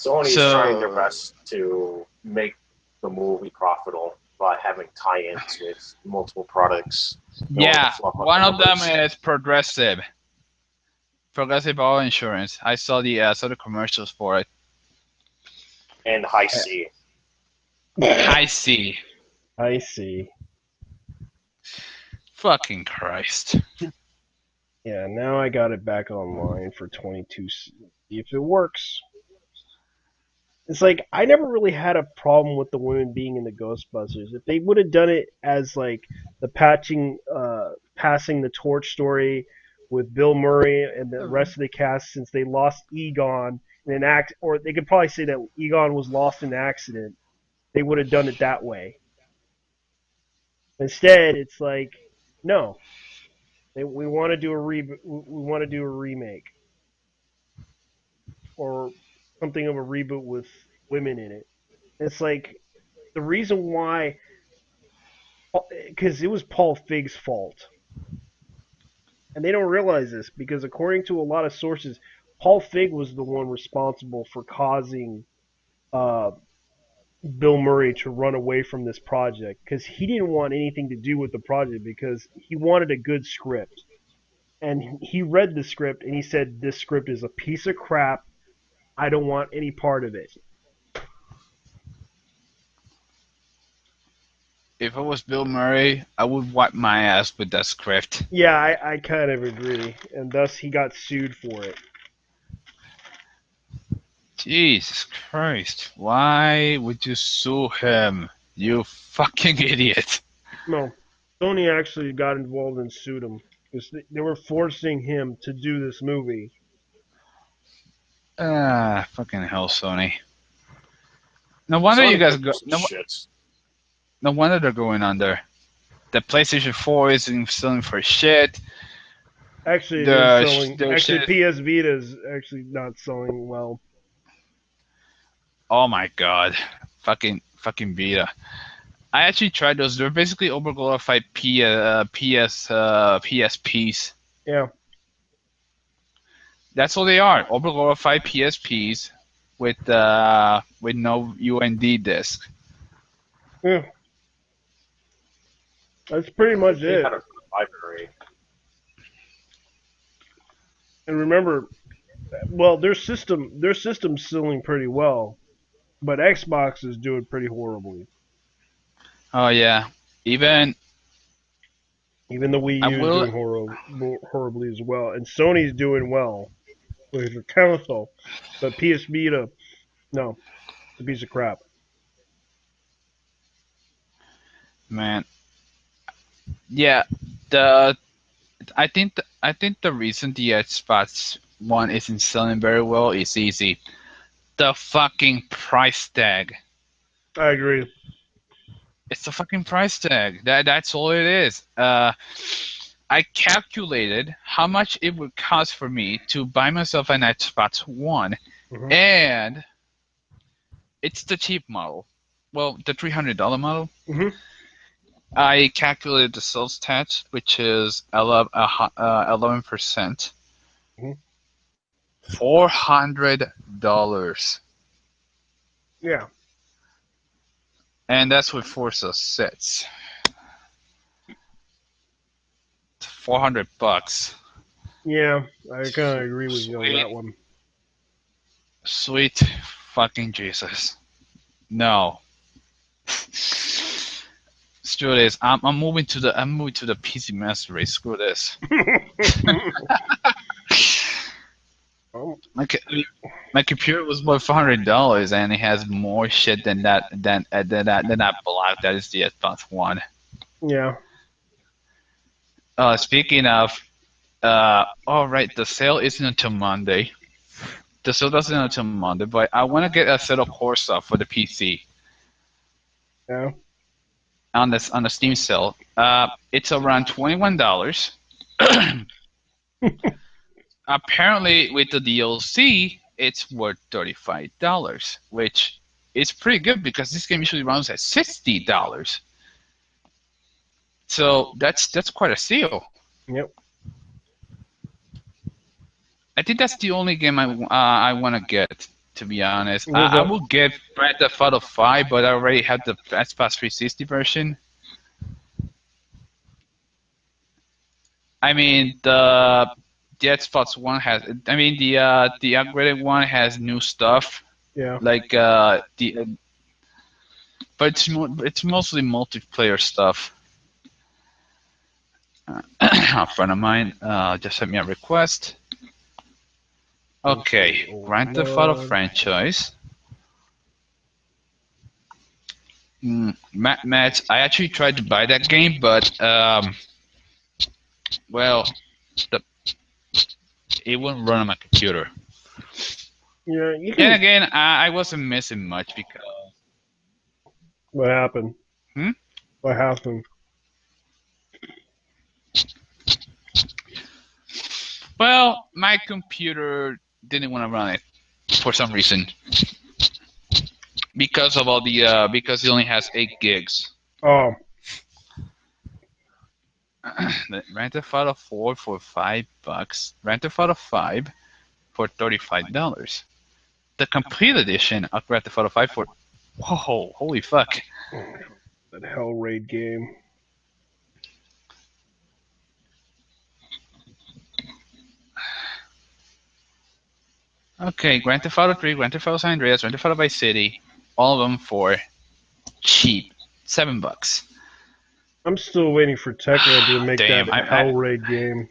Sony's trying their best to make the movie profitable by having tie-ins with multiple products in order to Yeah, fluff up the one of them numbers. is Progressive Auto Insurance. I saw the commercials for it. And High C. I see. I see. Fucking Christ. Yeah, now I got it back online for 22. See if it works. It's like I never really had a problem with the women being in the Ghostbusters. If they would have done it as like the passing the torch story with Bill Murray and the rest of the cast, since they lost Egon in an act, or they could probably say that Egon was lost in an accident. They would have done it that way. Instead, it's like, no, we want to do a we want to do a remake or something of a reboot with women in it. It's like the reason why, because it was Paul Feig's fault, and they don't realize this because according to a lot of sources, Paul Feig was the one responsible for causing uh, Bill Murray to run away from this project because he didn't want anything to do with the project because he wanted a good script. And he read the script and he said, "This script is a piece of crap. I don't want any part of it." If I was Bill Murray, I would wipe my ass with that script. Yeah, I kind of agree, and thus he got sued for it. Jesus Christ. Why would you sue him? You fucking idiot. No, Sony actually got involved and sued him because they were forcing him to do this movie. Ah, fucking hell, Sony. No wonder you Sony guys could go. do some shit. No wonder they're going under. The PlayStation 4 isn't selling for shit. Actually, it is The selling. the Actually, shit. PS Vita is actually not selling well. Oh my god, fucking Vita. I actually tried those. They're basically overglorified PSPs. Yeah, That's all they are. Overglorified PSPs with no UND disc. yeah, that's pretty At much least they it. had a good library. And remember, well, their system's selling pretty well, but Xbox is doing pretty horribly. Oh yeah. Even Even the Wii I U is will. doing horribly as well, and Sony's doing well with their console, but PS Vita, no, it's a piece of crap. Man, yeah. The I think the reason the Xbox One isn't selling very well is easy. The fucking price tag. I agree. It's the fucking price tag. That's all it is. I calculated how much it would cost for me to buy myself an Xbox One, Hmm. and it's the cheap model. Well, the $300 model. Hmm. I calculated the sales tax, which is 11%, Hmm. $400, Yeah, and that's what Forza sits. $400. yeah, I kind of agree with you on Sweet, that one. sweet fucking Jesus. No. Screw this. I'm moving to the PC Master Race. Screw this. Um, My my computer was worth $400, and it has more shit than that block that is the Xbox One. yeah, Speaking of, all right, the sale isn't until Monday. The sale doesn't until Monday, but I want to get a set of core stuff for the PC yeah. on the Steam sale. It's around $21. Apparently, with the DLC, it's worth $35, which is pretty good because this game usually runs at $60. So that's quite a steal. Yep. I think that's the only game I want to get. To be honest, There's I a will get Grand Theft Auto 5, but I already have the Xbox 360 version. I mean, the Xbox One has. I mean, the upgraded one has new stuff yeah. like but it's mostly multiplayer stuff. A friend of mine just sent me a request. Let's Okay, see, old Grand Theft Auto mod. franchise. Matt, I actually tried to buy that game, but well, the, it wouldn't run on my computer. Yeah, you Then can. again, I wasn't missing much because. What happened? Hmm? What happened? Well, my computer didn't want to run it for some reason because of all the because it only has 8 gigs. Oh, Rent a Auto 4 for $5. Rent a Auto 5 for $35. The complete edition of Grand Theft Auto 5 for whoa, holy fuck. that Hell Raid game. Okay, Grand Theft Auto 3, Grand Theft Auto San Andreas, Grand Theft Auto Vice City, all of them for cheap, $7. I'm still waiting for Techland to make that Damn, Hell Raid game.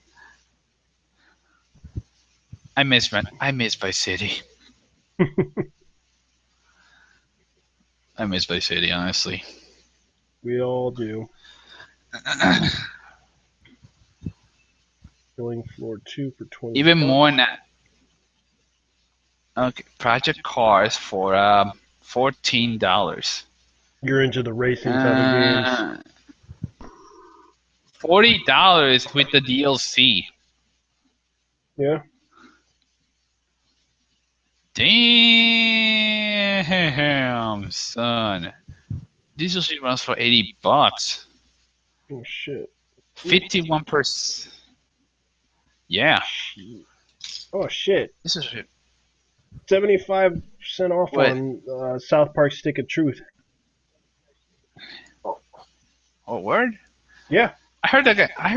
I miss Vice City. I miss Vice City, honestly. We all do. Killing Floor 2 for 20 Even bucks. more now. Okay, Project Cars for $14. You're into the racing type of games. $40 with the DLC. Yeah. Damn, son. This usually runs for $80. Oh shit. 51%. Yeah. Oh shit. This is 75% off what? on South Park Stick of Truth. Oh, word? Yeah. I heard that. I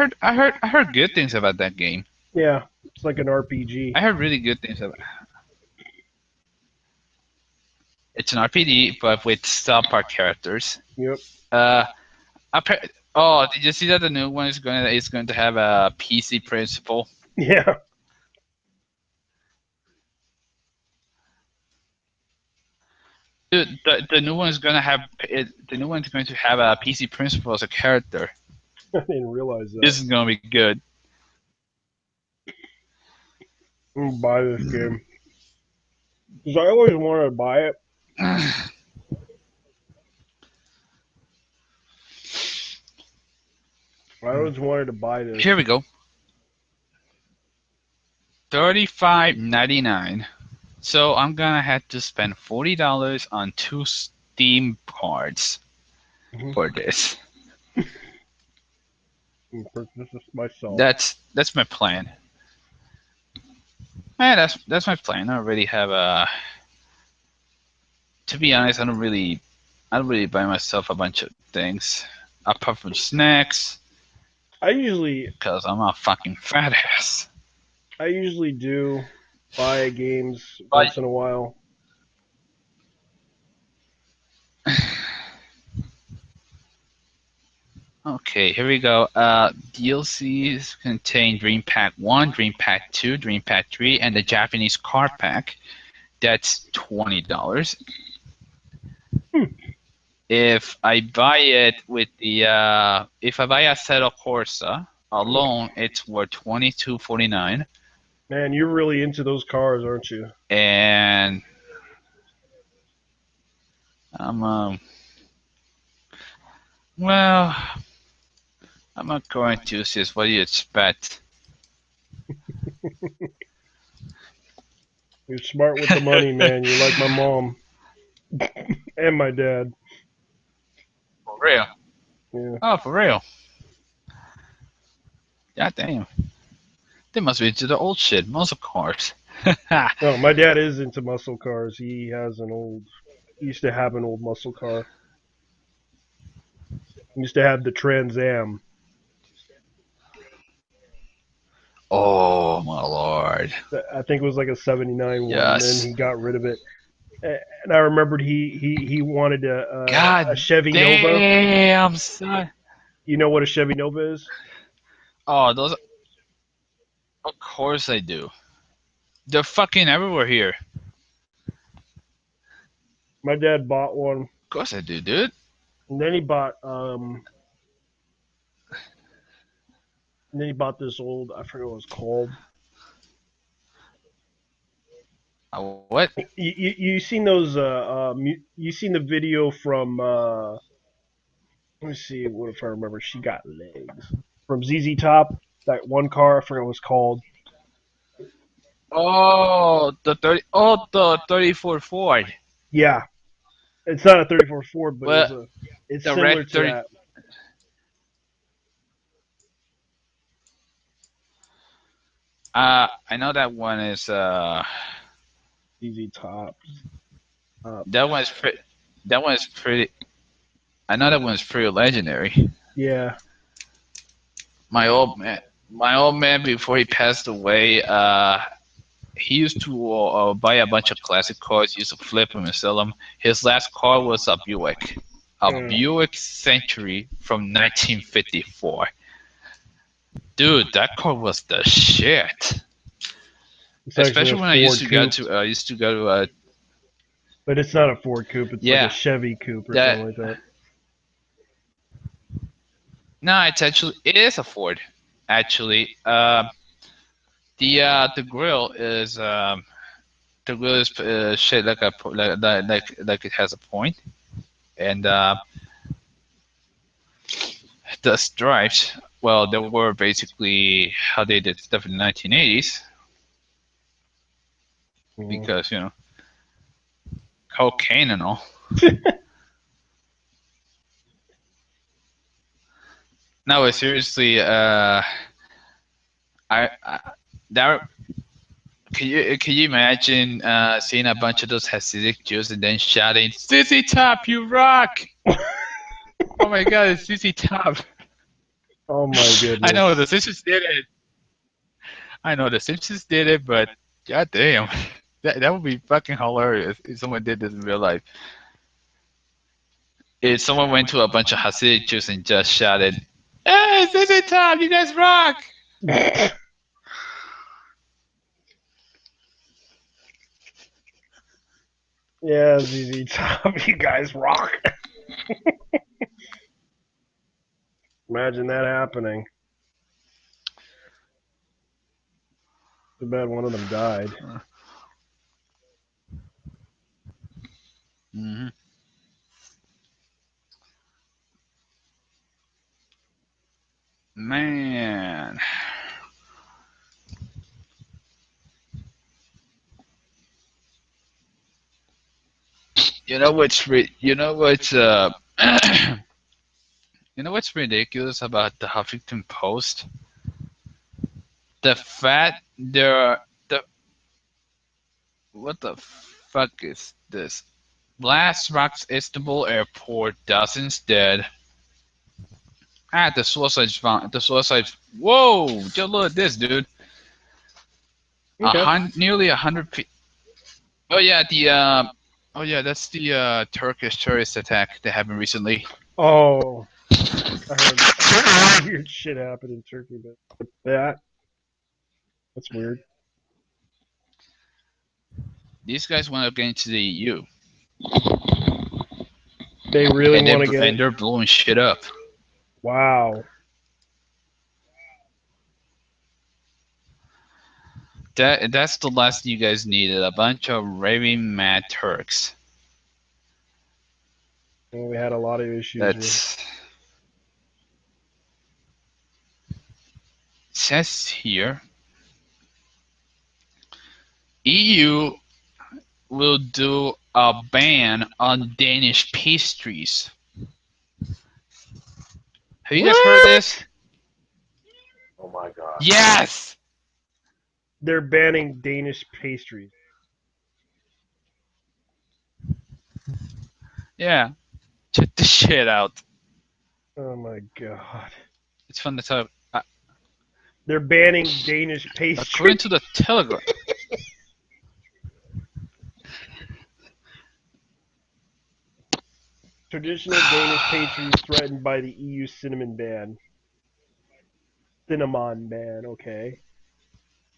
heard good things about that game. Yeah. It's like an RPG. I heard really good things about. It's an RPG, but with South Park characters. Yep. Oh, did you see that the new one is going to have a PC principle? Yeah. Dude, the new one is going to have the new one is going to have a PC principle as a character. I didn't realize that. This is going to be good. I'm gonna buy this game. Because I always wanted to buy it. I always wanted to buy this. Here we go. $35.99. So I'm gonna have to spend $40 on 2 Steam cards for this. And purchase this myself. That's my plan. Man, that's my plan. I already have a. To be honest, I don't really buy myself a bunch of things apart from snacks. I usually Because I'm a fucking fat ass. do buy games But- once in a while. Okay, here we go. DLCs contain Dream Pack 1, Dream Pack 2, Dream Pack 3, and the Japanese card pack. That's $20. If I buy it with the if I buy a Assetto Corsa alone, it's worth $22.49. Man, you're really into those cars, aren't you? And I'm well, I'm not going to sis. What do you expect? You're smart with the money, man. You're like my mom. And my dad. For real? Yeah. Oh, for real? God damn. They must be into the old shit, muscle cars. No, my dad is into muscle cars. He used to have an old muscle car. He used to have the Trans Am. Oh my lord. I think it was like a '79 one, and then Yes. he got rid of it. And I remembered he wanted a God Chevy Nova. damn, son. You know what a Chevy Nova is? Oh, those. Of course I do. They're fucking everywhere here. My dad bought one, Of course I do, dude. and then he bought this old, I forget what it was called. What? You seen those you seen the video from let me see what if I remember. She got legs from ZZ Top. That one car, I forget what it was called. Oh, the 30. Oh, the 34 Ford. Yeah, it's not a 34 Ford, but Well, it's the red similar to 30. that. I know that one is. ZZ Top. That one's pretty. That one's pretty. I know that one's pretty legendary. Yeah. My old man. My old man, before he passed away, he used to buy a bunch of classic cars. He used to flip them and sell them. His last car was a Mm. Buick Century from 1954. Dude, that car was the shit. It's actually a Especially when Ford coupe, I used to go to but it's not a Ford coupe. It's like a yeah, Chevy coupe or that something like that. no, it is a Ford. Actually, the grill is shaped like like it has a point, and the stripes. Well, they were basically how they did stuff in the 1980s Mhm. because cocaine and all. No, but seriously, I that can you imagine seeing a bunch of those Hasidic Jews and then shouting, "Sissy Top, you rock!" Oh my God, it's Sissy Top. Oh my I know the goodness. Simpsons did it. I know the Simpsons did it, but god damn, that would be fucking hilarious if someone did this in real life. If someone went to a bunch of Hasidic Jews and just shouted, "Hey, Sissy Top, you guys rock!" Yeah, ZZ Top, you guys rock. Imagine that happening. Too bad one of them died. Hmm. Man, you know what's you know what's ridiculous about the Huffington Post? The fact there are the what the fuck is this? Blast rocks Istanbul airport, dozens dead. The suicides found. The suicides. Whoa! Just look at this, dude. Okay. Nearly 100 people. Oh yeah, the oh yeah, that's the Turkish terrorist attack that happened recently. Oh, I heard weird shit happen in Turkey, but that's weird. These guys want to get into the EU, They really and want to get it. they're blowing shit up. Wow. That's the last you guys needed. A bunch of raving mad Turks. Well, we had a lot of issues with. That's says here. EU will do a ban on Danish pastries. Have you guys heard What? this? Oh my god. Yes. They're banning Danish pastries. Yeah, check this shit out. Oh my god. It's from the top. They're banning Danish pastries. According to the Telegram. Traditional Danish pastries threatened by the EU cinnamon ban. Cinnamon ban, okay.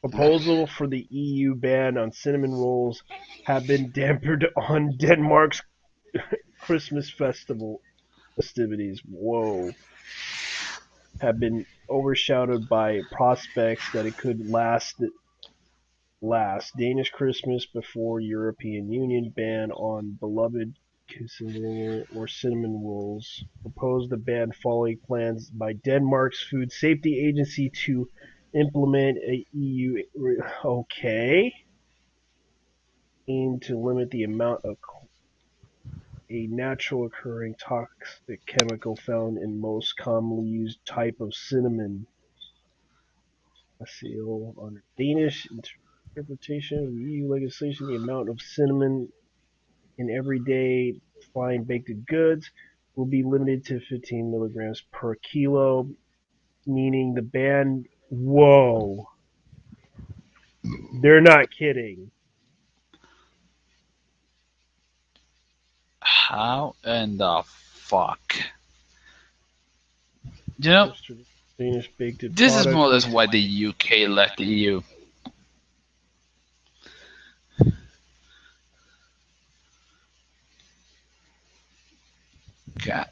Proposal for the EU ban on cinnamon rolls have been dampened on Denmark's Christmas festival festivities. Whoa. Have been overshadowed by prospects that it could last Danish Christmas before European Union ban on beloved or cinnamon rolls. Proposed the ban following plans by Denmark's Food Safety Agency to implement a EU aim to limit the amount of a natural occurring toxic chemical found in most commonly used type of cinnamon. A seal on Danish interpretation of the EU legislation, the amount of cinnamon in everyday fine baked goods will be limited to 15 milligrams per kilo, meaning the ban. Whoa, they're not kidding. How in the fuck? You know, Danish baked this is product more or less which why the UK left the EU. God,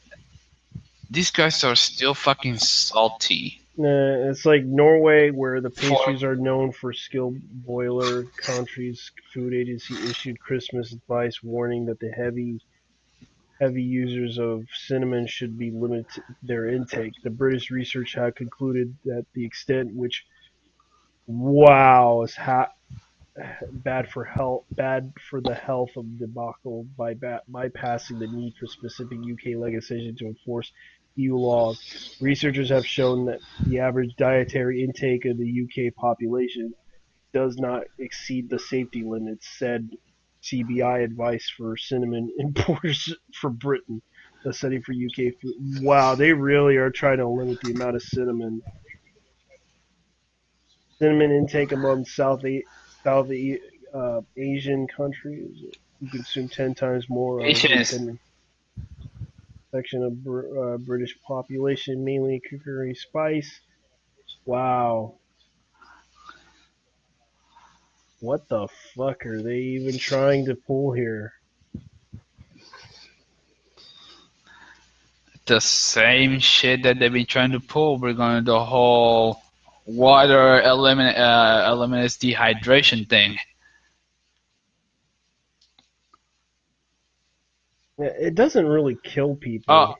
these guys are still fucking salty. it's like Norway, where the For pastries are known for skilled boiler. Country's food agency issued Christmas advice warning that the heavy users of cinnamon should be limited their intake. The British research had concluded that the extent which wow is bad for the health of debacle by bypassing the need for specific UK legislation to enforce EU laws. Researchers have shown that the average dietary intake of the UK population does not exceed the safety limits, said CBI advice for cinnamon importers for Britain, a study for UK food. Wow, they really are trying to limit the amount of cinnamon intake among South Asian countries who consume 10 times more of it Asians, than section of British population, mainly cookery spice. Wow, what the fuck are they even trying to pull here? the same shit that they've been trying to pull regarding the whole water eliminates dehydration thing. It doesn't really kill Oh, people.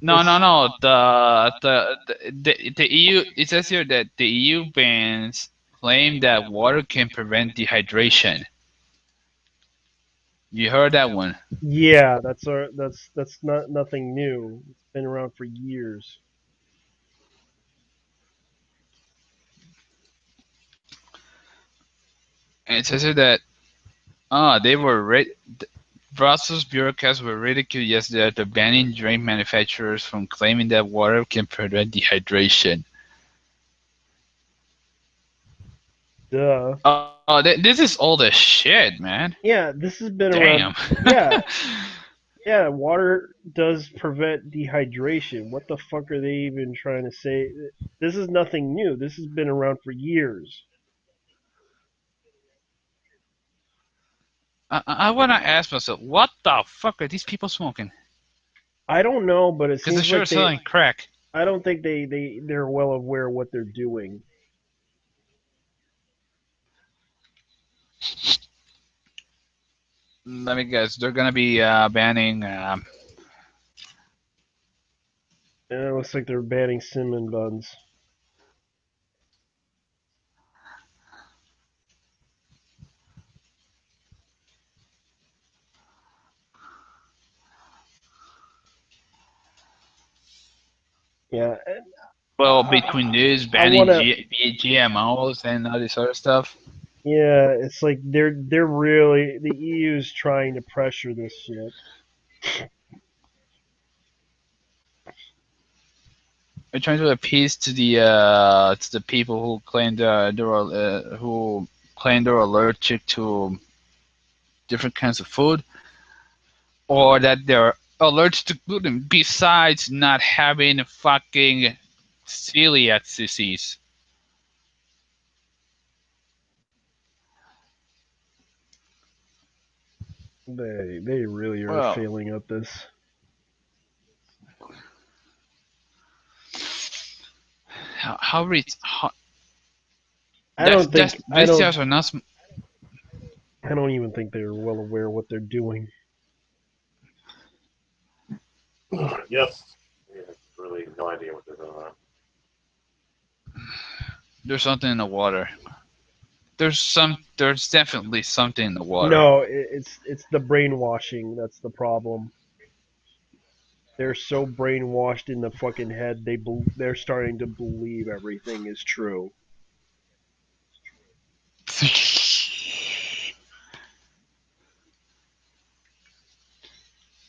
no, no, It's no. The EU. It says here that the EU bans claim that water can prevent dehydration. You heard that one. yeah, that's not nothing new. It's been around for years. And it says here that they were Brussels bureaucrats were ridiculed yesterday after banning drink manufacturers from claiming that water can prevent dehydration. Duh. This is old as shit, man. Yeah, this has been around. Damn. Yeah, yeah, water does prevent dehydration. What the fuck are they even trying to say? This is nothing new. This has been around for years. I want to ask myself, what the fuck are these people smoking? I don't know, but it Because they're seems sure like they. selling crack. I don't think they're well aware of what they're doing. Let me guess, they're gonna be banning. And it looks like they're banning cinnamon buns. Yeah, Well, I, between this I want banning to. GMOs and all this other stuff, Yeah, it's like they're really the EU's trying to pressure this shit. we're trying to appease to the people who claim who claim they're allergic to different kinds of food, or that they're allergic to gluten. Besides not having fucking celiac disease. They really are Well, failing at this. how I don't think I these don't guys are not. I don't even think they're well aware what they're doing. Yes. Yeah, really no idea what they're doing. There's something in the water. There's definitely something in the water. No, it's the brainwashing that's the problem. They're so brainwashed in the fucking head. They're starting to believe everything is true.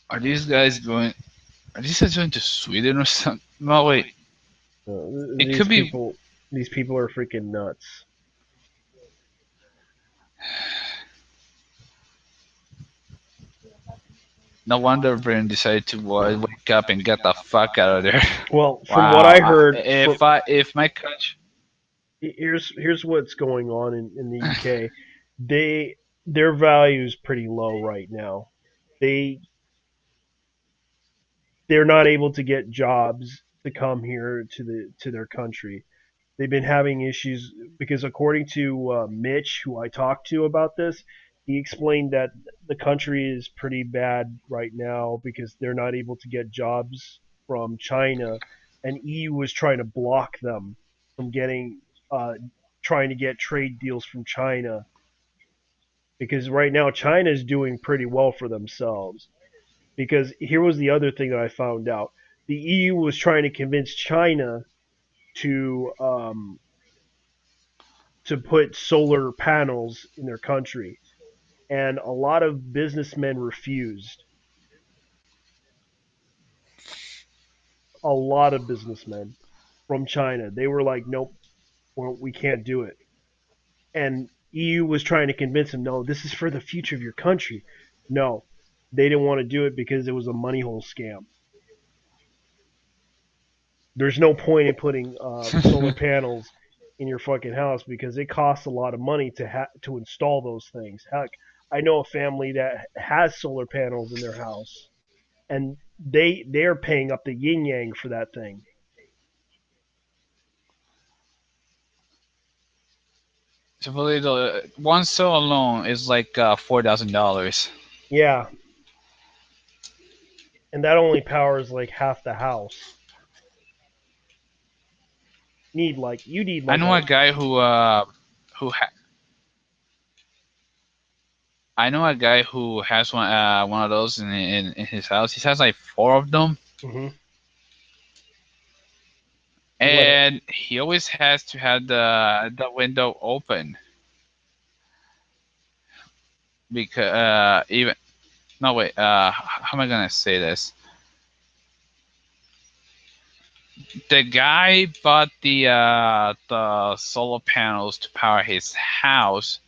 Are these guys going? Are these guys going to Sweden or something? No, wait. It These could be. people, these people are freaking nuts. No wonder Brian decided to wake up and get the fuck out of there. Well, from what Wow. I heard, If my country, here's what's going on in the UK. They their value is pretty low right now. They they're not able to get jobs to come here to their country. They've been having issues because according to Mitch, who I talked to about this, he explained that the country is pretty bad right now because they're not able to get jobs from China, and EU was trying to block them from getting uh, trying to get trade deals from China because right now China is doing pretty well for themselves. Because here was the other thing that I found out: the EU was trying to convince China to put solar panels in their country, and a lot of businessmen refused. A lot of businessmen from China, they were like, "Nope, well, we can't do it." And EU was trying to convince them, "No, this is for the future of your country." No, they didn't want to do it because it was a money hole scam. There's no point in putting solar panels in your fucking house because it costs a lot of money to install those things. Heck, I know a family that has solar panels in their house, and they're paying up the yin yang for that thing. supposedly the one cell alone is like $4,000. Yeah, and that only powers like half the house. You need I like know a a guy who ha- I know a guy who has one of those in his house. He has like four of them, mhm. What and he always has to have the window open because even no wait how am I gonna say this? The guy bought the solar panels to power his house,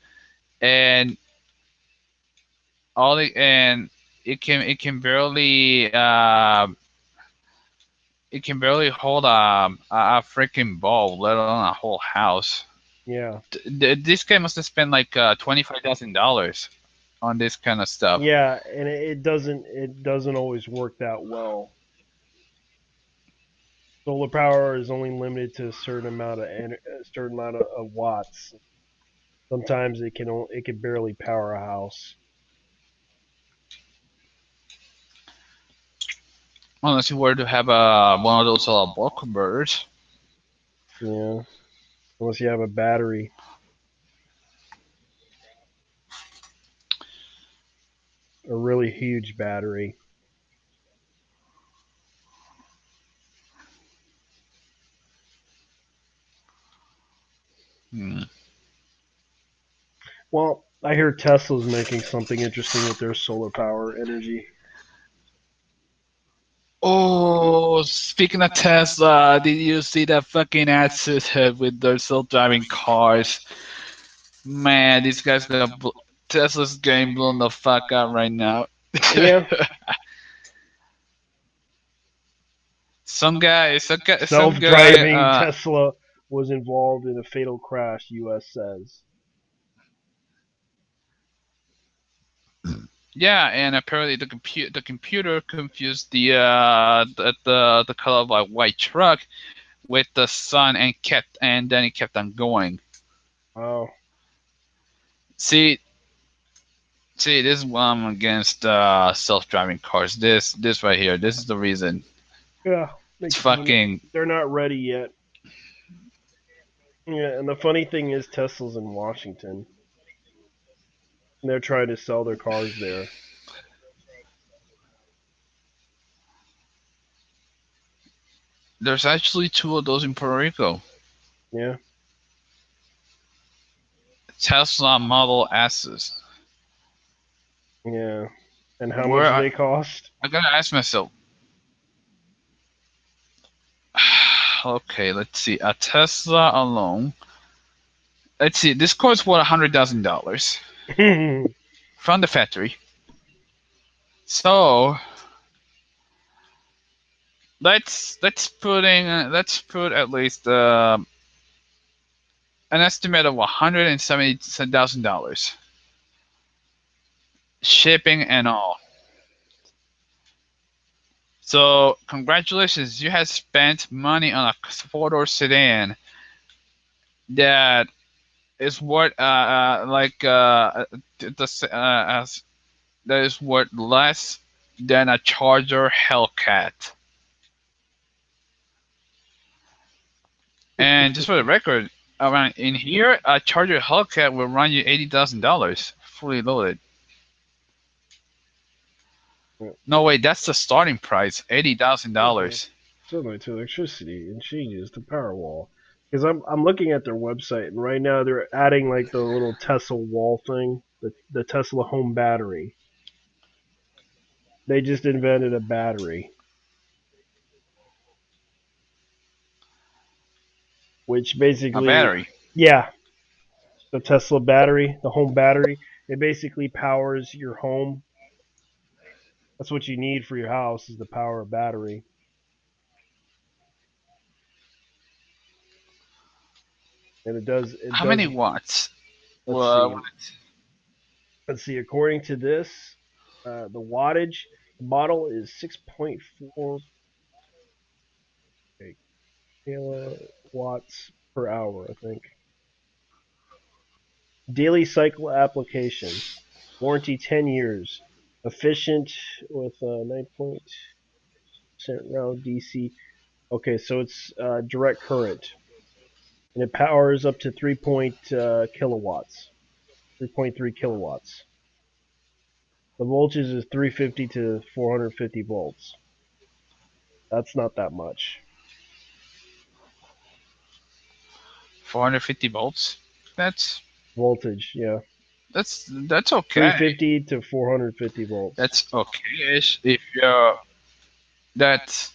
and all the and it can barely it can barely hold a freaking bulb, let alone a whole house. yeah. This guy must have spent like $25,000 on this kind of stuff. Yeah, and it doesn't always work that well. Solar power is only limited to a certain amount a certain amount of watts. Sometimes it can barely power a house. Unless you were to have one of those bulk converters. Yeah, unless you have a battery, a really huge battery. Hmm. Well, I hear Tesla's making something interesting with their solar power energy. Oh, speaking of Tesla, did you see that fucking accident with their self-driving cars? Man, these guys Tesla's getting blown the fuck up right now. Yeah, some guy. self-driving Tesla was involved in a fatal crash. U.S. says. Yeah, and apparently the computer confused the color of a white truck with the sun and then it kept on going. Oh, See, see, this is why I'm against self-driving cars. This right here, this is the reason. yeah, It's because fucking they're not ready yet. Yeah, and the funny thing is, Tesla's in Washington, and they're trying to sell their cars there. there's actually two of those in Puerto Rico. Yeah, Tesla Model S's. yeah. And how Where much do they cost? I gotta ask myself. Okay, let's see. A Tesla alone. Let's see. This costs what $100,000 from the factory. So let's put at least an estimate of $170,000 shipping and all. So congratulations, you have spent money on a four-door sedan that is worth as that is worth less than a Charger Hellcat. And just for the record, around in here, a Charger Hellcat will run you $80,000 fully loaded. No way, that's the starting price, Mhm. $80,000. Similar to electricity and changes to Powerwall. Because I'm looking at their website, and right now they're adding like the little Tesla wall thing, the Tesla home battery. They just invented a battery, which A basically, battery. yeah, the Tesla battery, the home battery, it basically powers your home. That's what you need for your house is the power of battery. And it How many does, watts? let's Well, see, according to this, the wattage, the model is 6.4 kilowatts per hour, I think. Daily cycle application. Warranty 10 years. Efficient with 9% round DC. Okay, so it's direct current. And it powers up to 3 kilowatts. 3.3 kilowatts. The voltage is 350 to 450 volts. That's not that much. 450 volts. That's Voltage, yeah. that's okay. 350 to 450 volts. That's okay-ish if you're that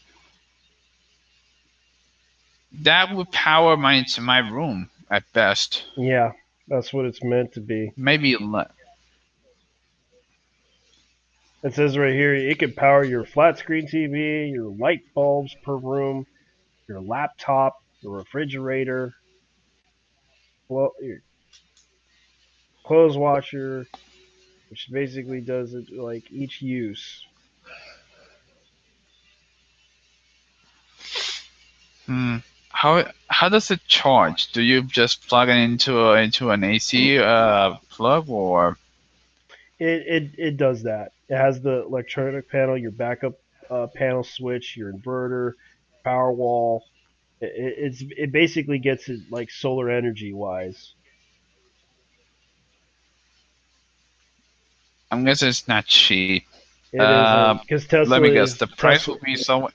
that would power my room at best. Yeah, that's what it's meant to be. Maybe It says right here it can power your flat screen TV, your light bulbs per room, your laptop, your refrigerator, your clothes washer, which basically does it like each use. hmm, how does it charge? Do you just plug it into an AC plug or It does that. It has the electronic panel, your backup panel switch, your inverter, power wall. It basically gets it like solar energy wise. I'm guessing it's not cheap. It isn't because Let me guess. The price Tesla. will be so.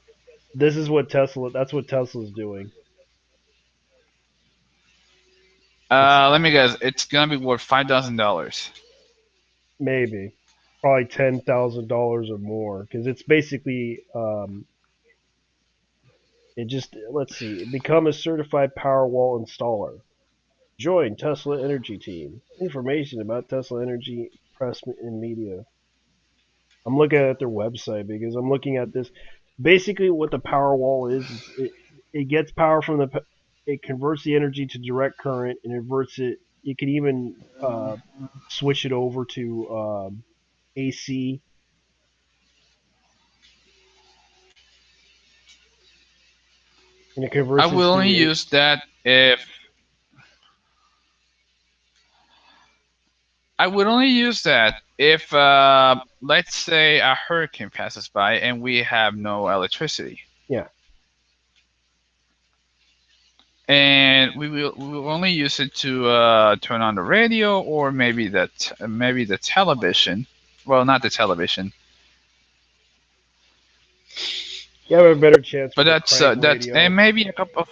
This is what Tesla. That's what Tesla's doing. It's Let me guess. It's gonna be worth $5,000. maybe probably $10,000 or more because it's basically it just let's see, become a certified Powerwall installer. Join Tesla Energy Team. Information about Tesla Energy press and media. I'm looking at their website because I'm looking at this. Basically, what the Powerwall is it gets power from it converts the energy to direct current and inverts it. You can even switch it over to AC, and it I converts it will only to use that if I would only use that if, let's say, a hurricane passes by and we have no electricity, yeah. and we will only use it to turn on the radio or maybe the television. Well, not the television, You have a better chance but with a that's crank that's and radio. maybe a couple of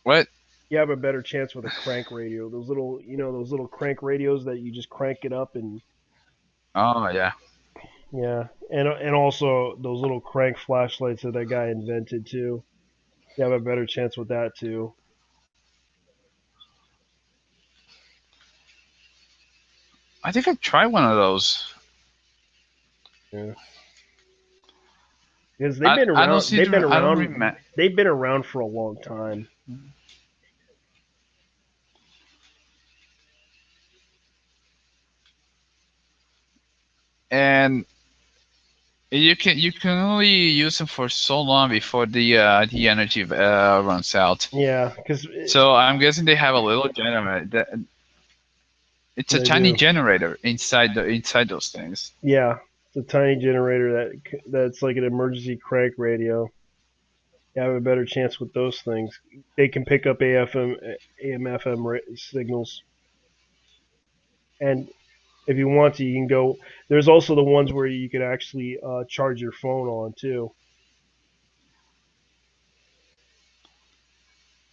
what? You have a better chance with a crank radio. Those little, those little crank radios that you just crank it up and Oh yeah, yeah, and also those little crank flashlights that guy invented too. You have a better chance with that too. I think I tried one of those. Yeah, because they've I been I don't around. see the I don't remember. They've been around for a long time. And you can only use them for so long before the energy runs out. Yeah, because So I'm guessing they have a little generator. It's a they tiny do. generator inside those things. Yeah, it's a tiny generator that's like an emergency crank radio. You have a better chance with those things. They can pick up AFM, AM, FM signals, and if you want to, you can go. There's also the ones where you can actually charge your phone on too.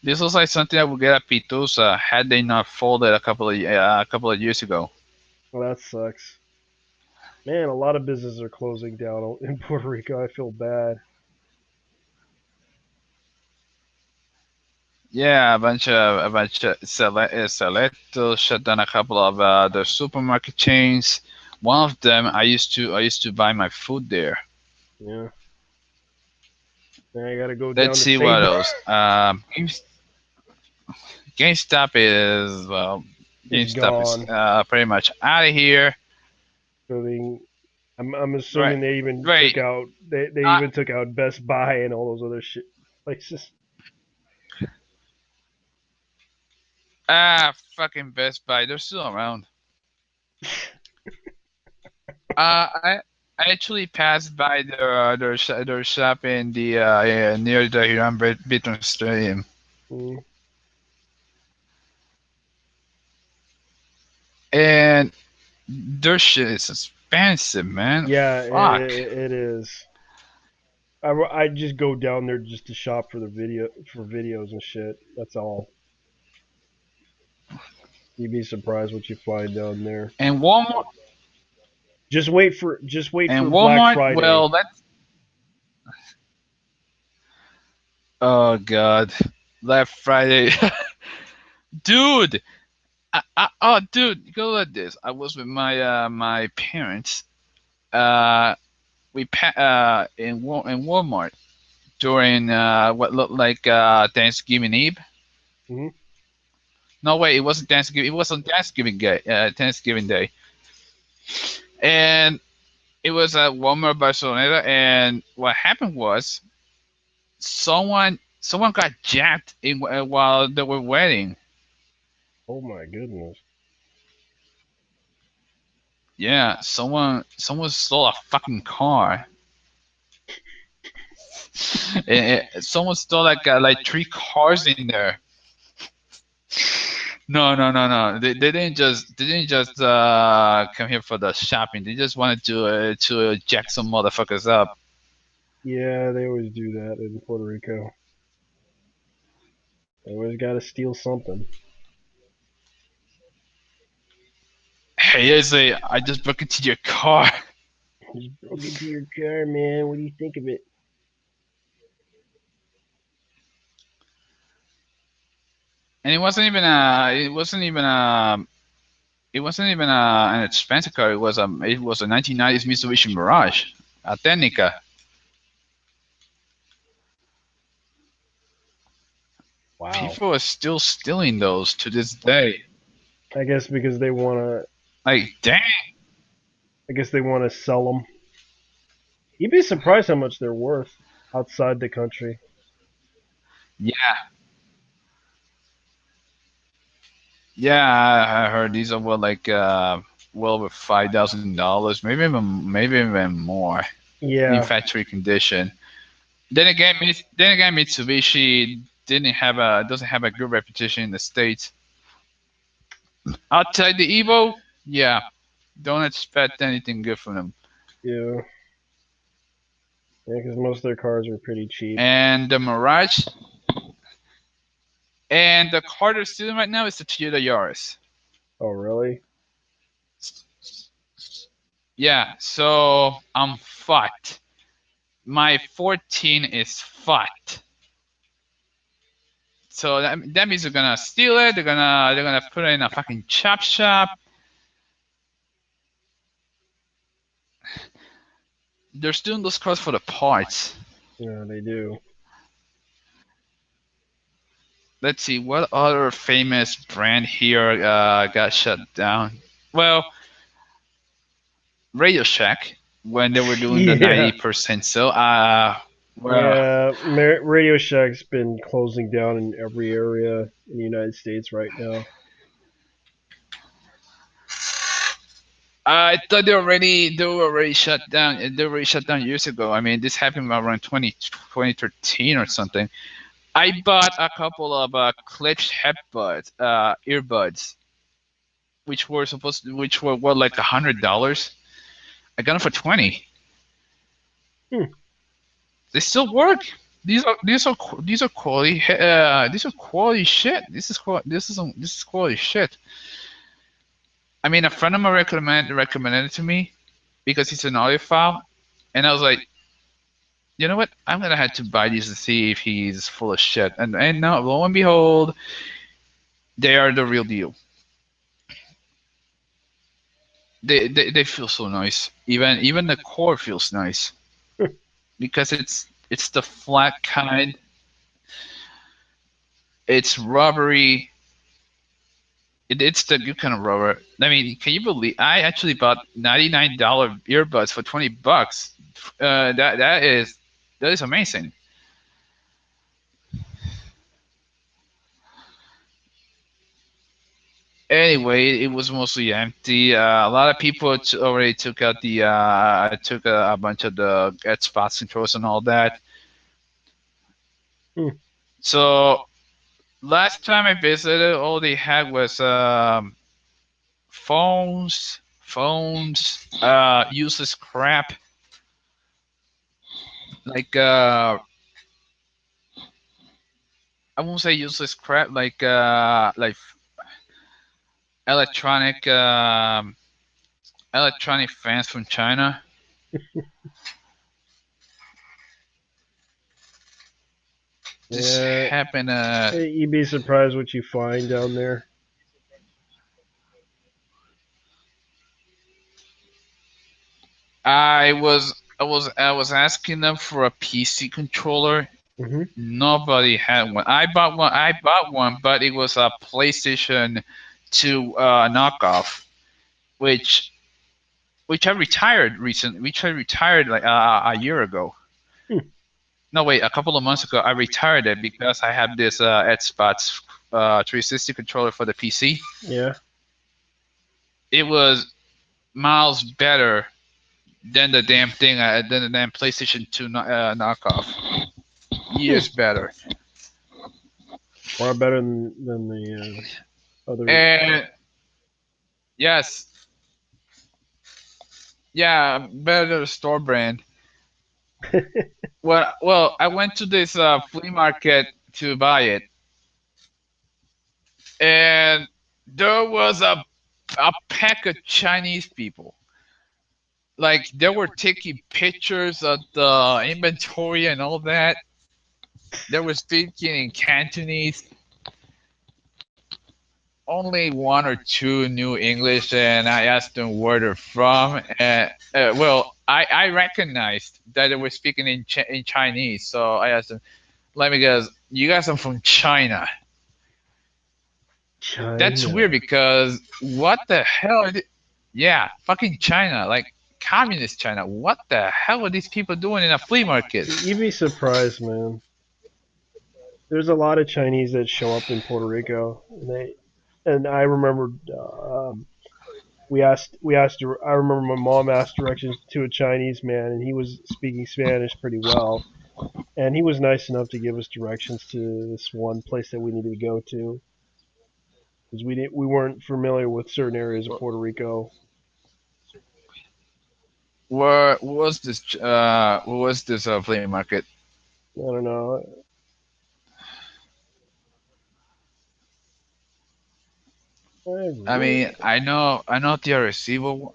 This was like something I would get at Pitusa had they not folded a couple of years ago. Well, that sucks. Man, a lot of businesses are closing down in Puerto Rico. I feel bad. Yeah, a bunch of Selecto shut down a couple of the supermarket chains. One of them I used to buy my food there. Yeah. Now I gotta go Let's down to see what Save. else. GameStop is Is GameStop is gone. pretty much out of here. So I'm Right, assuming they even right. took out they Uh, even took out Best Buy and all those other shit places. fucking Best Buy. They're still around. I actually passed by their shop in the near the Hiram Beaton Stadium, Mm. and their shit is expensive, man. Yeah, Fuck. it is. I just go down there just to shop for the for videos and shit. That's all. You'd be surprised what you find down there. And Walmart Just wait and for Black Walmart. Friday. Well, that's oh god, Black Friday, dude. Dude, go like this. I was with my parents. Uh, in Walmart during what looked like Thanksgiving Eve. Hmm. No, wait, it wasn't Thanksgiving. It was on Thanksgiving Day. Thanksgiving Day, and it was at Walmart Barcelona. And what happened was someone got jacked while they were waiting. Oh my goodness. Yeah, someone stole a fucking car. Someone stole like three cars in there. No, no, no, no. They didn't just come here for the shopping. They just wanted to jack some motherfuckers up. Yeah, they always do that in Puerto Rico. They always got to steal something. Hey, I just broke into your car. Just broke into your car, man. What do you think of it? And it wasn't even an expensive car. It was a 1990s Mitsubishi Mirage, a Technica. Wow. People are still stealing those to this day. I guess because they want to. Like, dang, I guess they want to sell them. You'd be surprised how much they're worth outside the country. yeah, yeah. I heard these are well over $5,000, maybe even more in Yeah. factory condition. Then again, Mitsubishi didn't have a doesn't have a good reputation in the states. Outside the Evo, yeah, don't expect anything good from them. Yeah. Yeah, because most of their cars are pretty cheap. And the Mirage and the car they're stealing right now is the Toyota Yaris. Oh, really? Yeah, so I'm fucked. My 14 is fucked. So that means they're gonna steal it. They're gonna put it in a fucking chop shop. They're stealing those cars for the parts. Yeah, they do. Let's see what other famous brand here got shut down. Well, Radio Shack when they were doing the Yeah. 90% sale. Well, Yeah, Radio Shack's been closing down in every area in the United States right now. I thought they were already shut down. They were already shut down years ago. I mean, this happened around 2013 or something. I bought a couple of clipped headbuds, earbuds, which were what like $100. I got them for 20. Hmm. They still work. These are quality these are quality shit. This is quality shit. I mean, a friend of mine recommended it to me because he's an audiophile, and I was like, you know what? I'm gonna have to buy these to see if he's full of shit. And now, lo and behold, they are the real deal. They feel so nice. Even the core feels nice because it's the flat kind. It's rubbery. It's the good kind of rubber. I mean, can you believe I actually bought $99 earbuds for $20? That is amazing. Anyway, it was mostly empty. A lot of people already took out took a bunch of the Xbox controls and all that. Hmm. So last time I visited, all they had was phones, useless crap like I won't say useless crap like electronic electronic fans from China. This Yeah, happened. you'd be surprised what you find down there. I was asking them for a PC controller. Hmm. Nobody had one. I bought one, but it was a PlayStation 2 knockoff, which which I retired recently. Which I retired like a year ago. Hmm. No, wait, a couple of months ago, I retired it because I have this Xbox 360 controller for the PC. Yeah. It was miles better than the damn thing, than the damn PlayStation 2 knockoff. Hmm. Years better. Far better than the other. And yes, yeah, better than the store brand. Well, I went to this flea market to buy it, and there was a pack of Chinese people. Like they were taking pictures of the inventory and all that. They were speaking in Cantonese. Only one or two knew English, and I asked them where they're from. And well, I recognized that they were speaking in Chinese, so I asked them, "Let me guess, you guys are from China?" That's China. weird because what the hell? Yeah, fucking China, like communist China. What the hell are these people doing in a flea market? You'd be surprised, man. There's a lot of Chinese that show up in Puerto Rico, and I remember I remember my mom asked directions to a Chinese man, and he was speaking Spanish pretty well, and he was nice enough to give us directions to this one place that we needed to go to because we weren't familiar with certain areas of Puerto Rico. Where was this? What was this flea market? I don't know. I I mean, really, I know the Arecibo.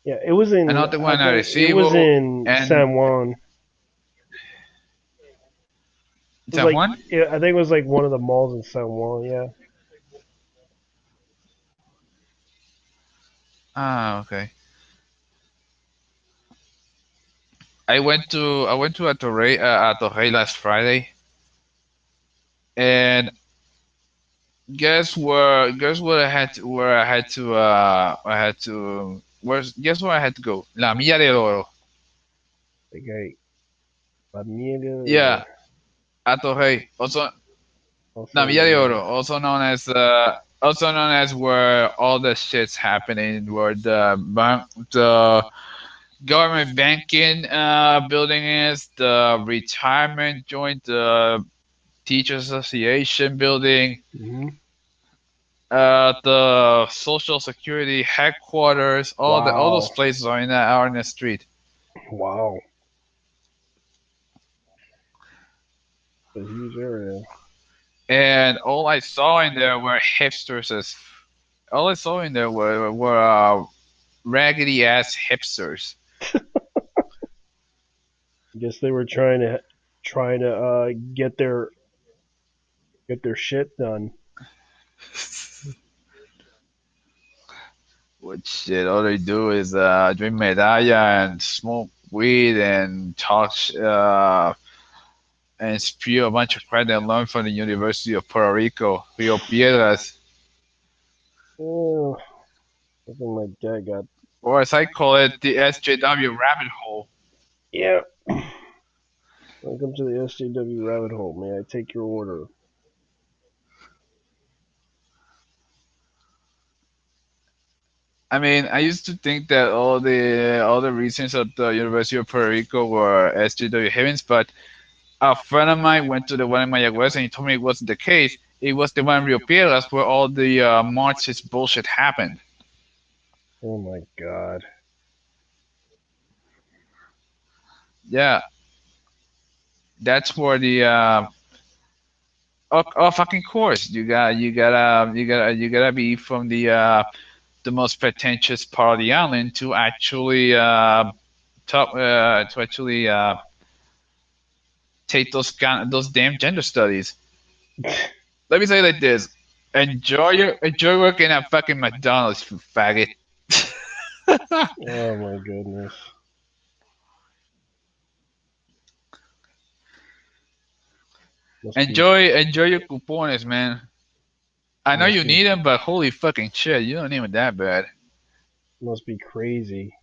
yeah, it was I in know the I one in think it was Arecibo, in and San Juan. It was San like Juan. I think it was like one of the malls in San Juan. Yeah. Ah, okay. I went to a Torrey last Friday, and where I had to where's guess where I had to go? La Milla del Oro. Okay. Familia Yeah, a Torrey. Also La also Milla de known Oro, also known as where all the shit's happening, where the government banking building is, the retirement joint, the teachers association building, as. the social security headquarters, all those Wow. places are in the street. Wow. A huge area. And all I saw in there were hipsters as all I saw in there were raggedy ass hipsters. I guess they were trying to get their shit done. Which shit, all they do is drink medalla and smoke weed and talk and spew a bunch of crap they learned from the University of Puerto Rico, Rio Piedras, Oh, I think my dad got. or as I call it, the SJW rabbit hole. Yeah. Welcome to the SJW rabbit hole. May I take your order? I mean, I used to think that all the reasons of the University of Puerto Rico were SJW heavens, but a friend of mine went to the one in Mayagüez and he told me it wasn't the case. It was the one in Rio Piedras where all the Marxist bullshit happened. Oh my god. Yeah, that's where the fucking course you gotta be from the most pretentious part of the island to actually to actually take those damn gender studies. Let me say it like this: enjoy working at fucking McDonald's, you faggot. Oh my goodness. Must be Enjoy your coupones, man. I know must you be need them, but holy fucking shit, you don't need them that bad. must be crazy.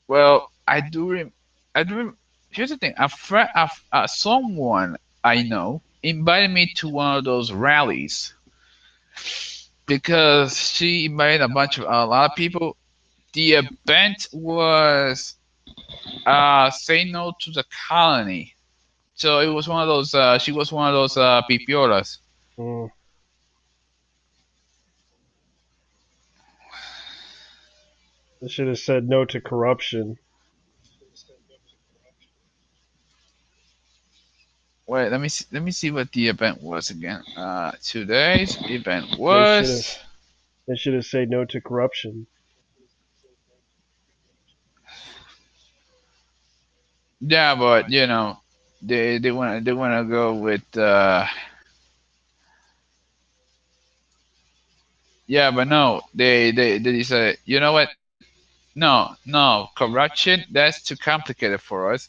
Well, I do. Here's the thing: someone I know invited me to one of those rallies because she invited a lot of people. The event was say no to the colony. So it was one of those. She was one of those pipiolas. Mm. They should have said no to corruption. Wait, let me see what the event was again. Today's event They should have. was. They should have said no to corruption. Yeah, but they wanna go with yeah, but no, they say, you know what? No, corruption, that's too complicated for us.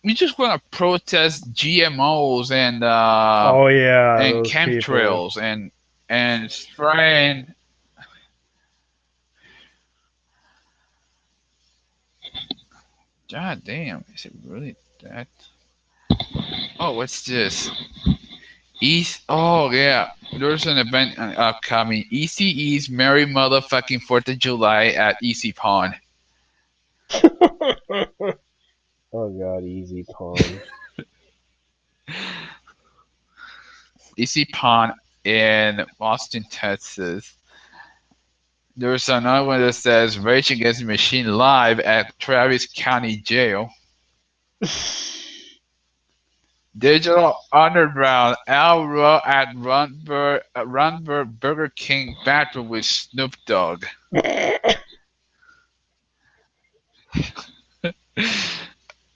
We just want to protest GMOs Oh yeah, and those people. chemtrails and spraying. God damn, is it really that? Oh, what's this? East. Oh yeah, there's an event upcoming. ECE's Merry Motherfucking 4th of July at Easy Pond. Oh god, easy pawn. Easy Pond in Austin, Texas. There's another one that says Rage Against the Machine live at Travis County Jail. Digital Underground Al Raw at Runberg Burger King battle with Snoop Dogg.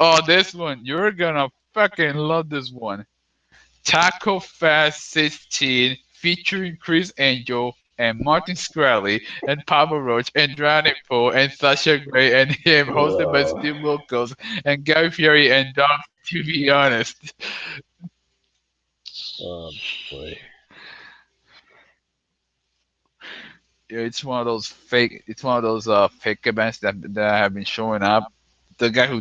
Oh, this one. You're gonna fucking love this one. Taco Fest 16 featuring Chris Angel and Martin Shkreli and Papa Roach and Drowning Pool and Sasha Grey and him, hosted by Oh, Steve Wilkos and Guy Fieri and Dom, to be honest. oh boy. It's one of those fake events that have been showing up. The guy who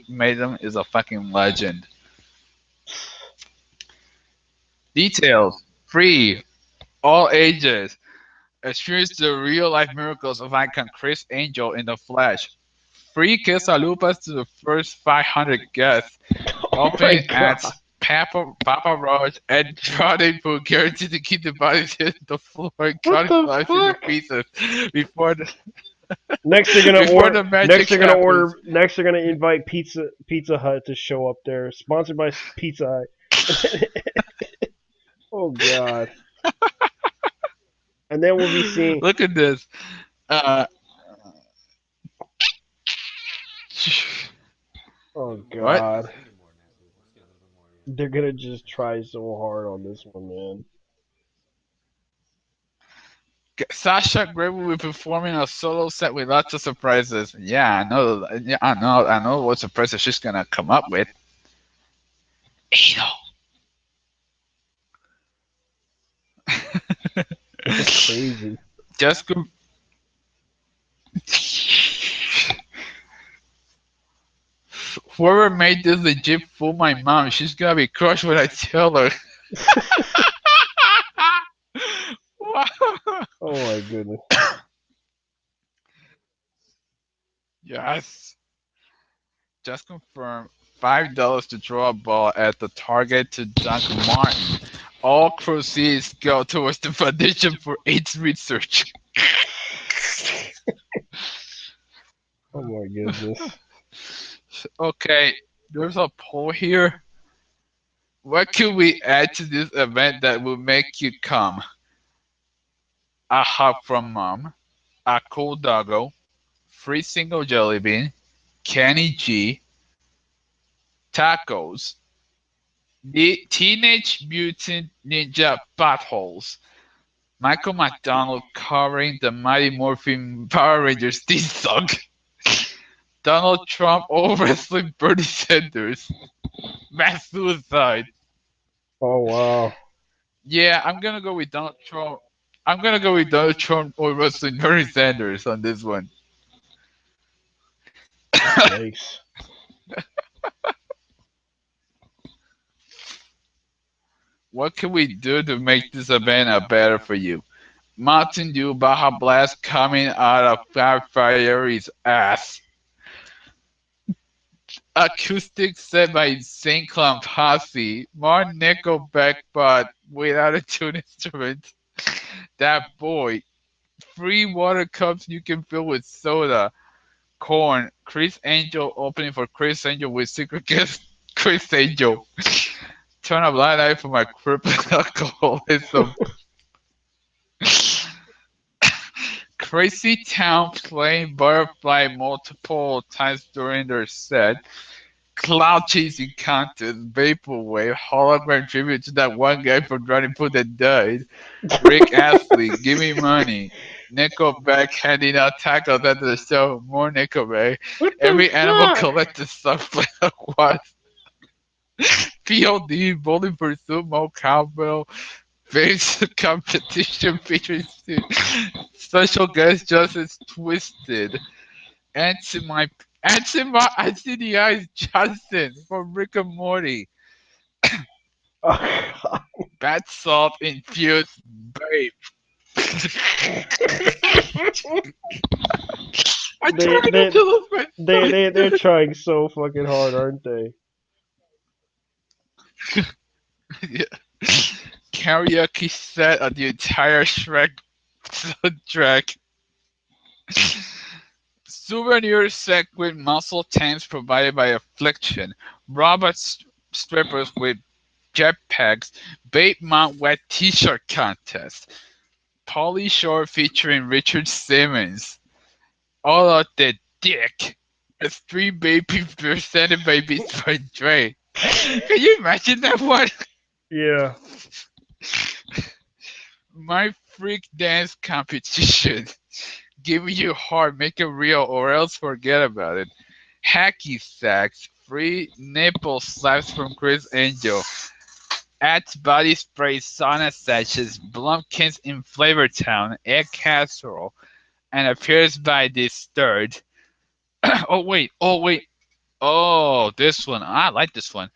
made them is a fucking legend. Details free, all ages. Experience the real life miracles of icon Chris Angel in the flesh. Free quesalupas to the first 500 guests. Oh my Opening god. acts Papa Roach and Johnny Poo guaranteed to keep the bodies hit the floor and What cutting the lives into fuck? pieces before the Next they're gonna before order. the magic happens. Next they're gonna invite Pizza Hut to show up there, sponsored by Pizza Hut. Oh god. And then we'll be seeing. Look at this. Uh, Oh what? god. They're gonna just try so hard on this one, man. Sasha Grey will be performing a solo set with lots of surprises. Yeah, I know. Yeah, I know what surprises she's gonna come up with. Anal. That's crazy. Just go. Whoever made this legit fool my mom. She's gonna be crushed when I tell her. Wow. Oh my goodness. Yes. Just confirm $5 to draw a ball at the target to dunk Martin. All proceeds go towards the Foundation for AIDS Research. Oh my goodness. Okay, there's a poll here. What could we add to this event that will make you come? A hug from mom, a cool doggo, free single jelly bean, Kenny G, tacos, the Teenage Mutant Ninja buttholes, Michael McDonald covering the Mighty Morphin Power Rangers theme song, Donald Trump over wrestling Bernie Sanders, mass suicide. Oh wow. Yeah, I'm gonna go with Donald Trump. I'm gonna go with Donald Trump over wrestling Bernie Sanders on this one. Yikes. What can we do to make this event a better for you? Mountain Dew Baja Blast coming out of Fat Fiery's ass. Acoustic set by Insane Clown Posse. More Nickelback but without a tune instrument. That boy. Free water cups you can fill with soda. Corn. Chris Angel opening for Chris Angel with secret guest Chris Angel. Turn a blind eye for my crippling alcoholism. Crazy Town playing Butterfly multiple times during their set. Cloud chasing contest, Vaporwave, hologram tribute to that one guy from Dragon Foot that died. Rick Astley, give me money. Nickelback handing out tacos after the show. More Nickelback. What the Every animal fuck? collected stuff play was POD, Bowling Pursuit, Mo Cowbell, Face competition featuring special guest Justice Twisted. Answer my Answer the Eyes Johnson from Rick and Morty. Oh, Bat salt infused babe. I they tried to they tell my son. they're trying so fucking hard, aren't they? Yeah. Karaoke set on the entire Shrek soundtrack. Souvenir set with muscle tanks provided by Affliction. Robot strippers with jetpacks. Babe Mount wet t-shirt contest. Polly Shore featuring Richard Simmons. All out the dick. As three baby presented babies for Dre. Can you imagine that one? Yeah. My freak dance competition. Give me your heart, make it real, or else forget about it. Hacky sacks, free nipple slaps from Chris Angel. Axe body spray sauna sessions, Blumpkins in Flavortown, egg casserole, and appears by this third. Oh, this one. I like this one.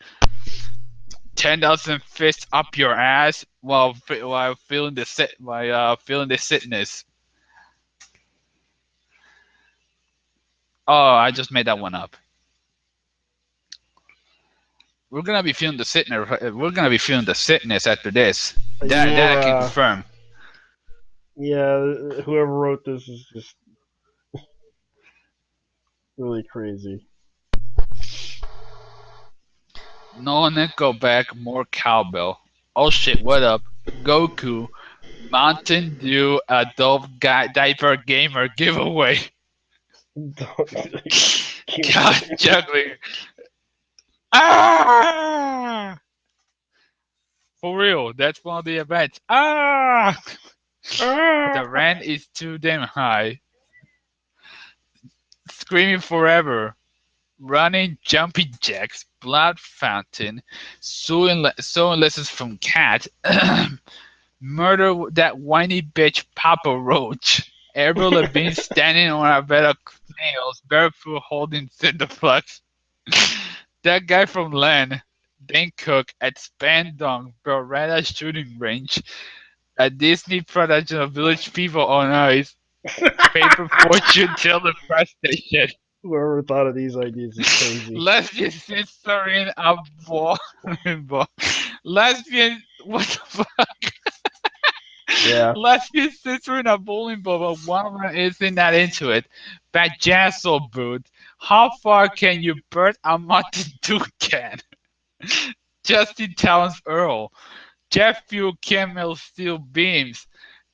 10,000 fists up your ass while feeling the feeling the sickness. Oh, I just made that one up. We're gonna be feeling the sickness. We're gonna be feeling the sickness after this. That I can Yeah. confirm. Yeah, whoever wrote this is just really crazy. No Nickelback, more cowbell. Oh shit! What up, Goku? Mountain Dew adult diaper gamer giveaway. Don't God juggling. Ah! For real, that's one of the events. Ah! The rent is too damn high. Screaming forever. Running jumping jacks. Blood fountain. Sewing lessons from cat. Murder that whiny bitch Papa Roach. Avril Lavigne standing on a bed of nails, barefoot holding Cinderflux. That guy from Len, Dane Cook at Spandong Beretta shooting range. A Disney production of Village People on Ice. Paper fortune teller press station. Whoever thought of these ideas is crazy. Lesbian censoring a ball. Lesbian. What the fuck? Yeah. Lesbian censoring a bowling ball, but one of them isn't that into it. Vajazzle boot. How far can you burn a Mountain Dew can? Justin Talons Earl. Jet fuel camel steel beams.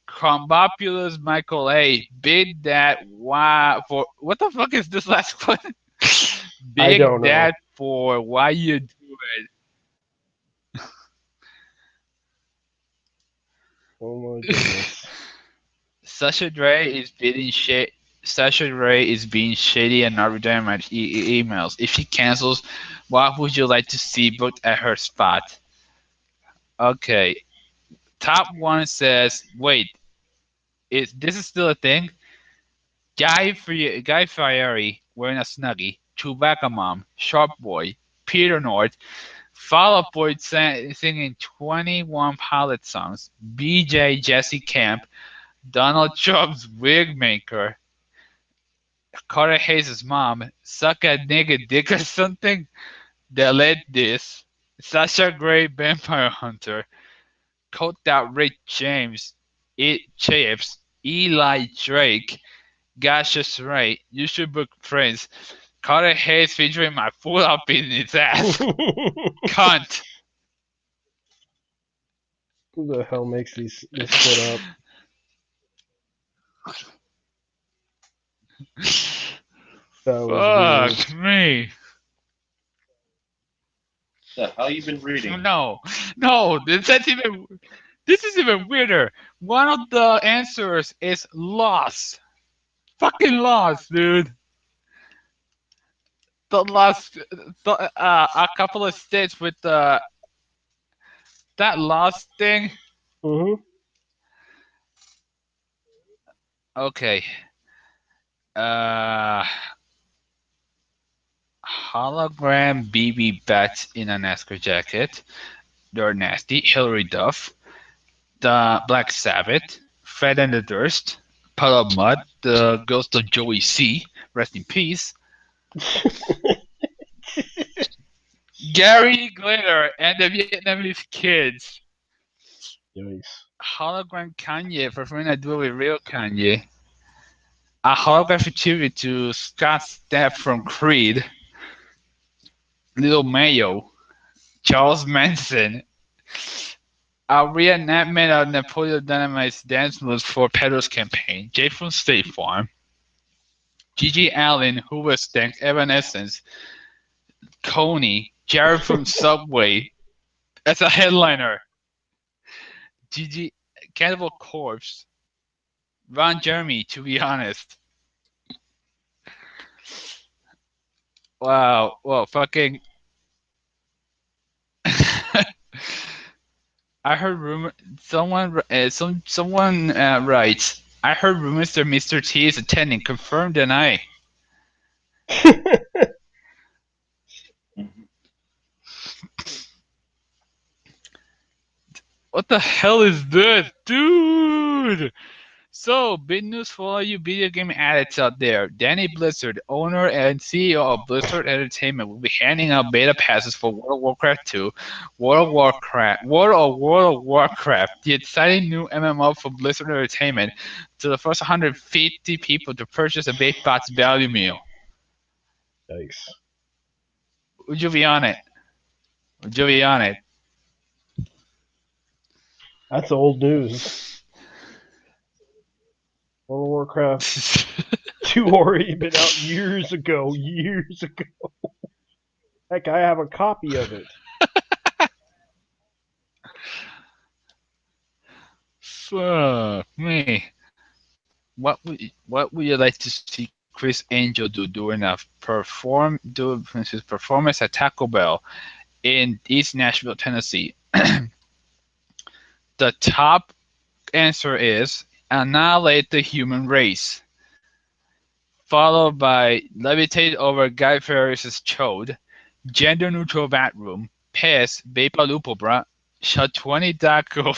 Crumbopulous Michael A. Big Dad why for what the fuck is this last one? I don't Big know. Dad for why you do it. Oh my goodness. Sasha Dre is being shit. Sasha Dre is being shady and not returning my emails. If she cancels, what would you like to see booked at her spot? Okay. Top one says, wait, is this is still a thing? Guy Fieri wearing a snuggie, Chewbacca Mom, Sharp Boy, Peter North, Fall Out Boy singing 21 Pilot songs, BJ Jesse Camp, Donald Trump's wig maker, Carter Hayes' mom, suck a nigga dick or something, delete this, Sasha Grey Vampire Hunter, Coked Out Rick James, Eat Chips, Eli Drake, Gaseous Ray, You Should Book Prince, Carter Hayes featuring my foot up in its ass. Cunt. Who the hell makes this shit up? That was weird. Fuck me. The hell you been reading? No, no, this is even weirder. One of the answers is lost. Fucking lost, dude. The lost, a couple of states with that lost thing. Mm-hmm. Okay. Uh, hologram BB bats in a NASCAR jacket. They're nasty. Hillary Duff. The Black Sabbath. Fred and the Durst. Puddle of Mud. The Ghost of Joey C. Rest in peace. Gary Glitter and the Vietnamese Kids. Yikes. Hologram Kanye performing a duet with real Kanye. A holographic tribute to Scott Stapp from Creed. Little Mayo. Charles Manson. A reenactment of Napoleon Dynamite's dance moves for Pedro's campaign. Jay from State Farm. Gigi Allen, who was thanked Evanescence. Coney. Jared from Subway as a headliner. Gigi Cannibal Corpse. Ron Jeremy, to be honest. Wow. Well, fucking. I heard rumor. Someone writes. I heard rumors that Mr. T is attending. Confirm, deny. What the hell is this, dude? So, big news for all you video game addicts out there. Danny Blizzard, owner and CEO of Blizzard Entertainment, will be handing out beta passes for World of Warcraft 2, World of Warcraft, the exciting new MMO for Blizzard Entertainment, to the first 150 people to purchase a Bait Bots value meal. Yikes. Would you be on it? Would you be on it? That's old news. World of Warcraft 2 already been out years ago. Years ago. Heck, I have a copy of it. Fuck me. What would you like to see Chris Angel do his performance at Taco Bell in East Nashville, Tennessee? The top answer is annihilate the human race, followed by levitate over Guy Fieri's chode, gender neutral bathroom, piss, Bepa Lupo bra, shot 20 taco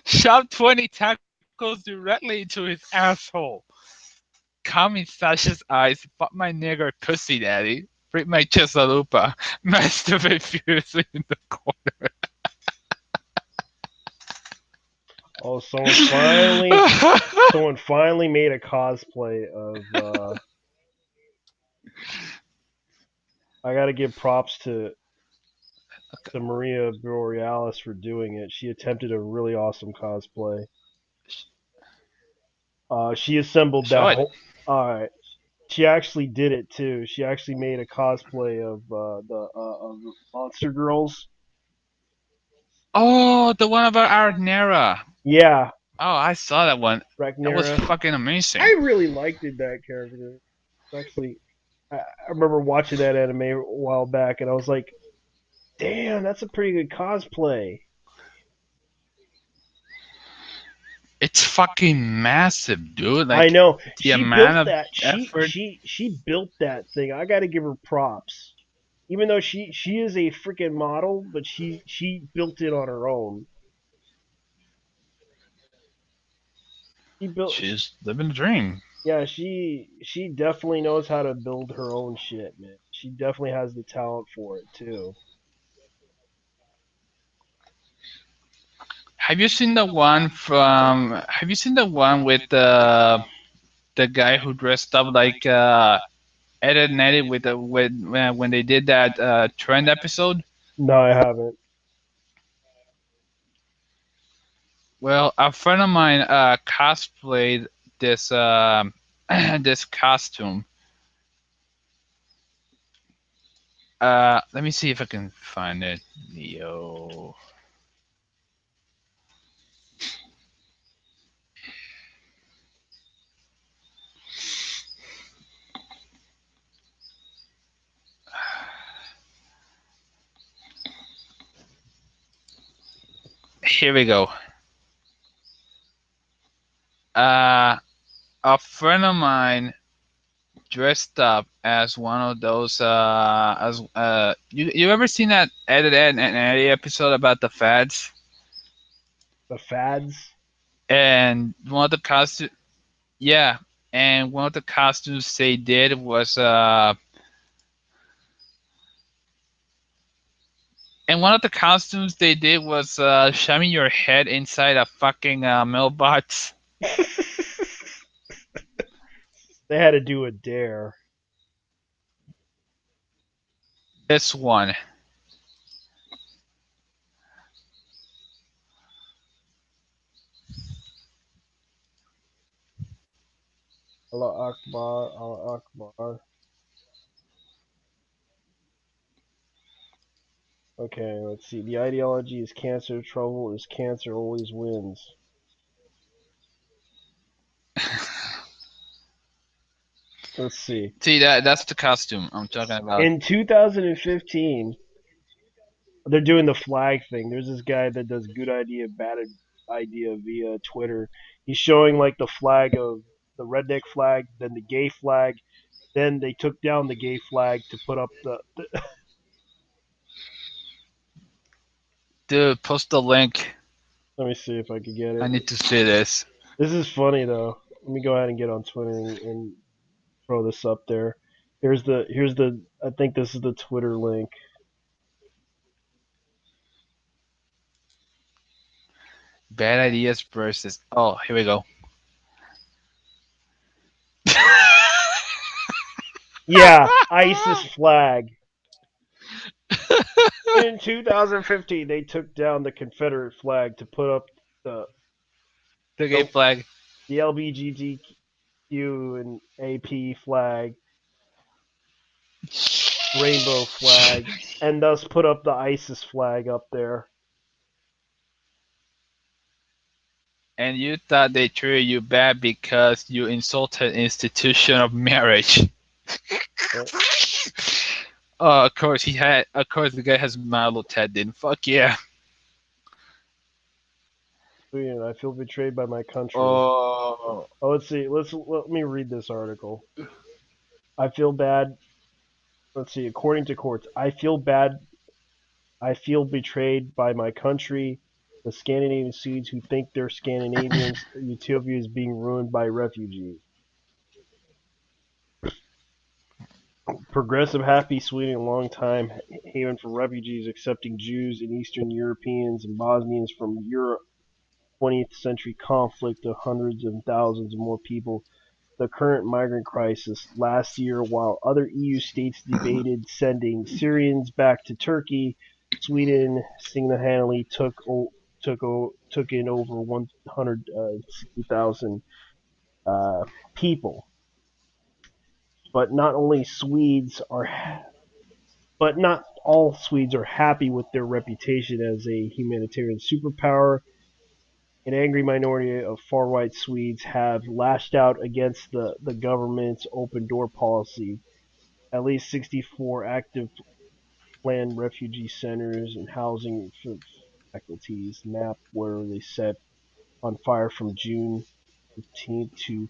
shove 20 tacos directly into his asshole. Come in Sasha's eyes, fuck my nigger pussy daddy, rip my chesalupa, masturbate furiously in the corner. Oh, someone finally made a cosplay of. I gotta give props to Maria Borealis for doing it. She attempted a really awesome cosplay. She assembled Show that it. whole. Alright. She actually did it too. She actually made a cosplay of the Monster Girls. Oh, the one about Arnera. Yeah, Oh, I saw that one. That was Rhaenyra. fucking amazing. I really liked that character. Actually, I remember watching that anime a while back, and I was like, "Damn, that's a pretty good cosplay." It's fucking massive, dude. I Like know the she amount built of that. effort. She built that thing. I got to give her props. Even though she is a freaking model, but she built it on her own. She built. She's living the dream. Yeah, she definitely knows how to build her own shit, man. She definitely has the talent for it too. Have you seen the one with the? the guy who dressed up like Ed and Eddie with when they did that trend episode? No, I haven't. Well, a friend of mine cosplayed this this costume. Let me see if I can find it. Yo, here we go. Uh, a friend of mine dressed up as one of those as you ever seen that Ed and Eddie episode about the fads? The fads. And one of the costumes, yeah, and one of the costumes they did was shoving your head inside a fucking mailbox. They had to do a dare. This one. Allah Akbar, Allah Akbar. Okay, let's see. The ideology is cancer, trouble is cancer always wins. Let's see. See that's the costume I'm talking about. In 2015, they're doing the flag thing. There's this guy that does good idea, bad idea via Twitter. He's showing like the flag of the redneck flag, then the gay flag, then they took down the gay flag to put up the Dude, post the link. Let me see if I can get I it. need to see this. This is funny though. Let me go ahead and get on Twitter and throw this up there. Here's the I think this is the Twitter link. Bad ideas versus. Oh, here we go. Yeah, ISIS flag. In 2015, they took down the Confederate flag to put up the The gay flag. the LGBTQ and AP flag, rainbow flag, and thus put up the ISIS flag up there. And you thought they treated you bad because you insulted institution of marriage. Oh, of course he had. Of course the guy has Milo Ted. Then fuck yeah. I feel betrayed by my country. Oh, Oh, let's see. Let me read this article. I feel bad. Let's see. According to courts, I feel bad. I feel betrayed by my country. The Scandinavian Swedes who think they're Scandinavians. Utopia is being ruined by refugees. Progressive happy Sweden, a long time haven for refugees, accepting Jews and Eastern Europeans and Bosnians from Europe. 20th century conflict of hundreds of thousands of more people. The current migrant crisis. Last year, while other EU states debated sending Syrians back to Turkey, Sweden single-handedly took in over 160,000 people. But not only Swedes are, but not all Swedes are happy with their reputation as a humanitarian superpower. An angry minority of far-right Swedes have lashed out against the government's open door policy. At least 64 active planned refugee centers and housing faculties map where they set on fire from June 15th to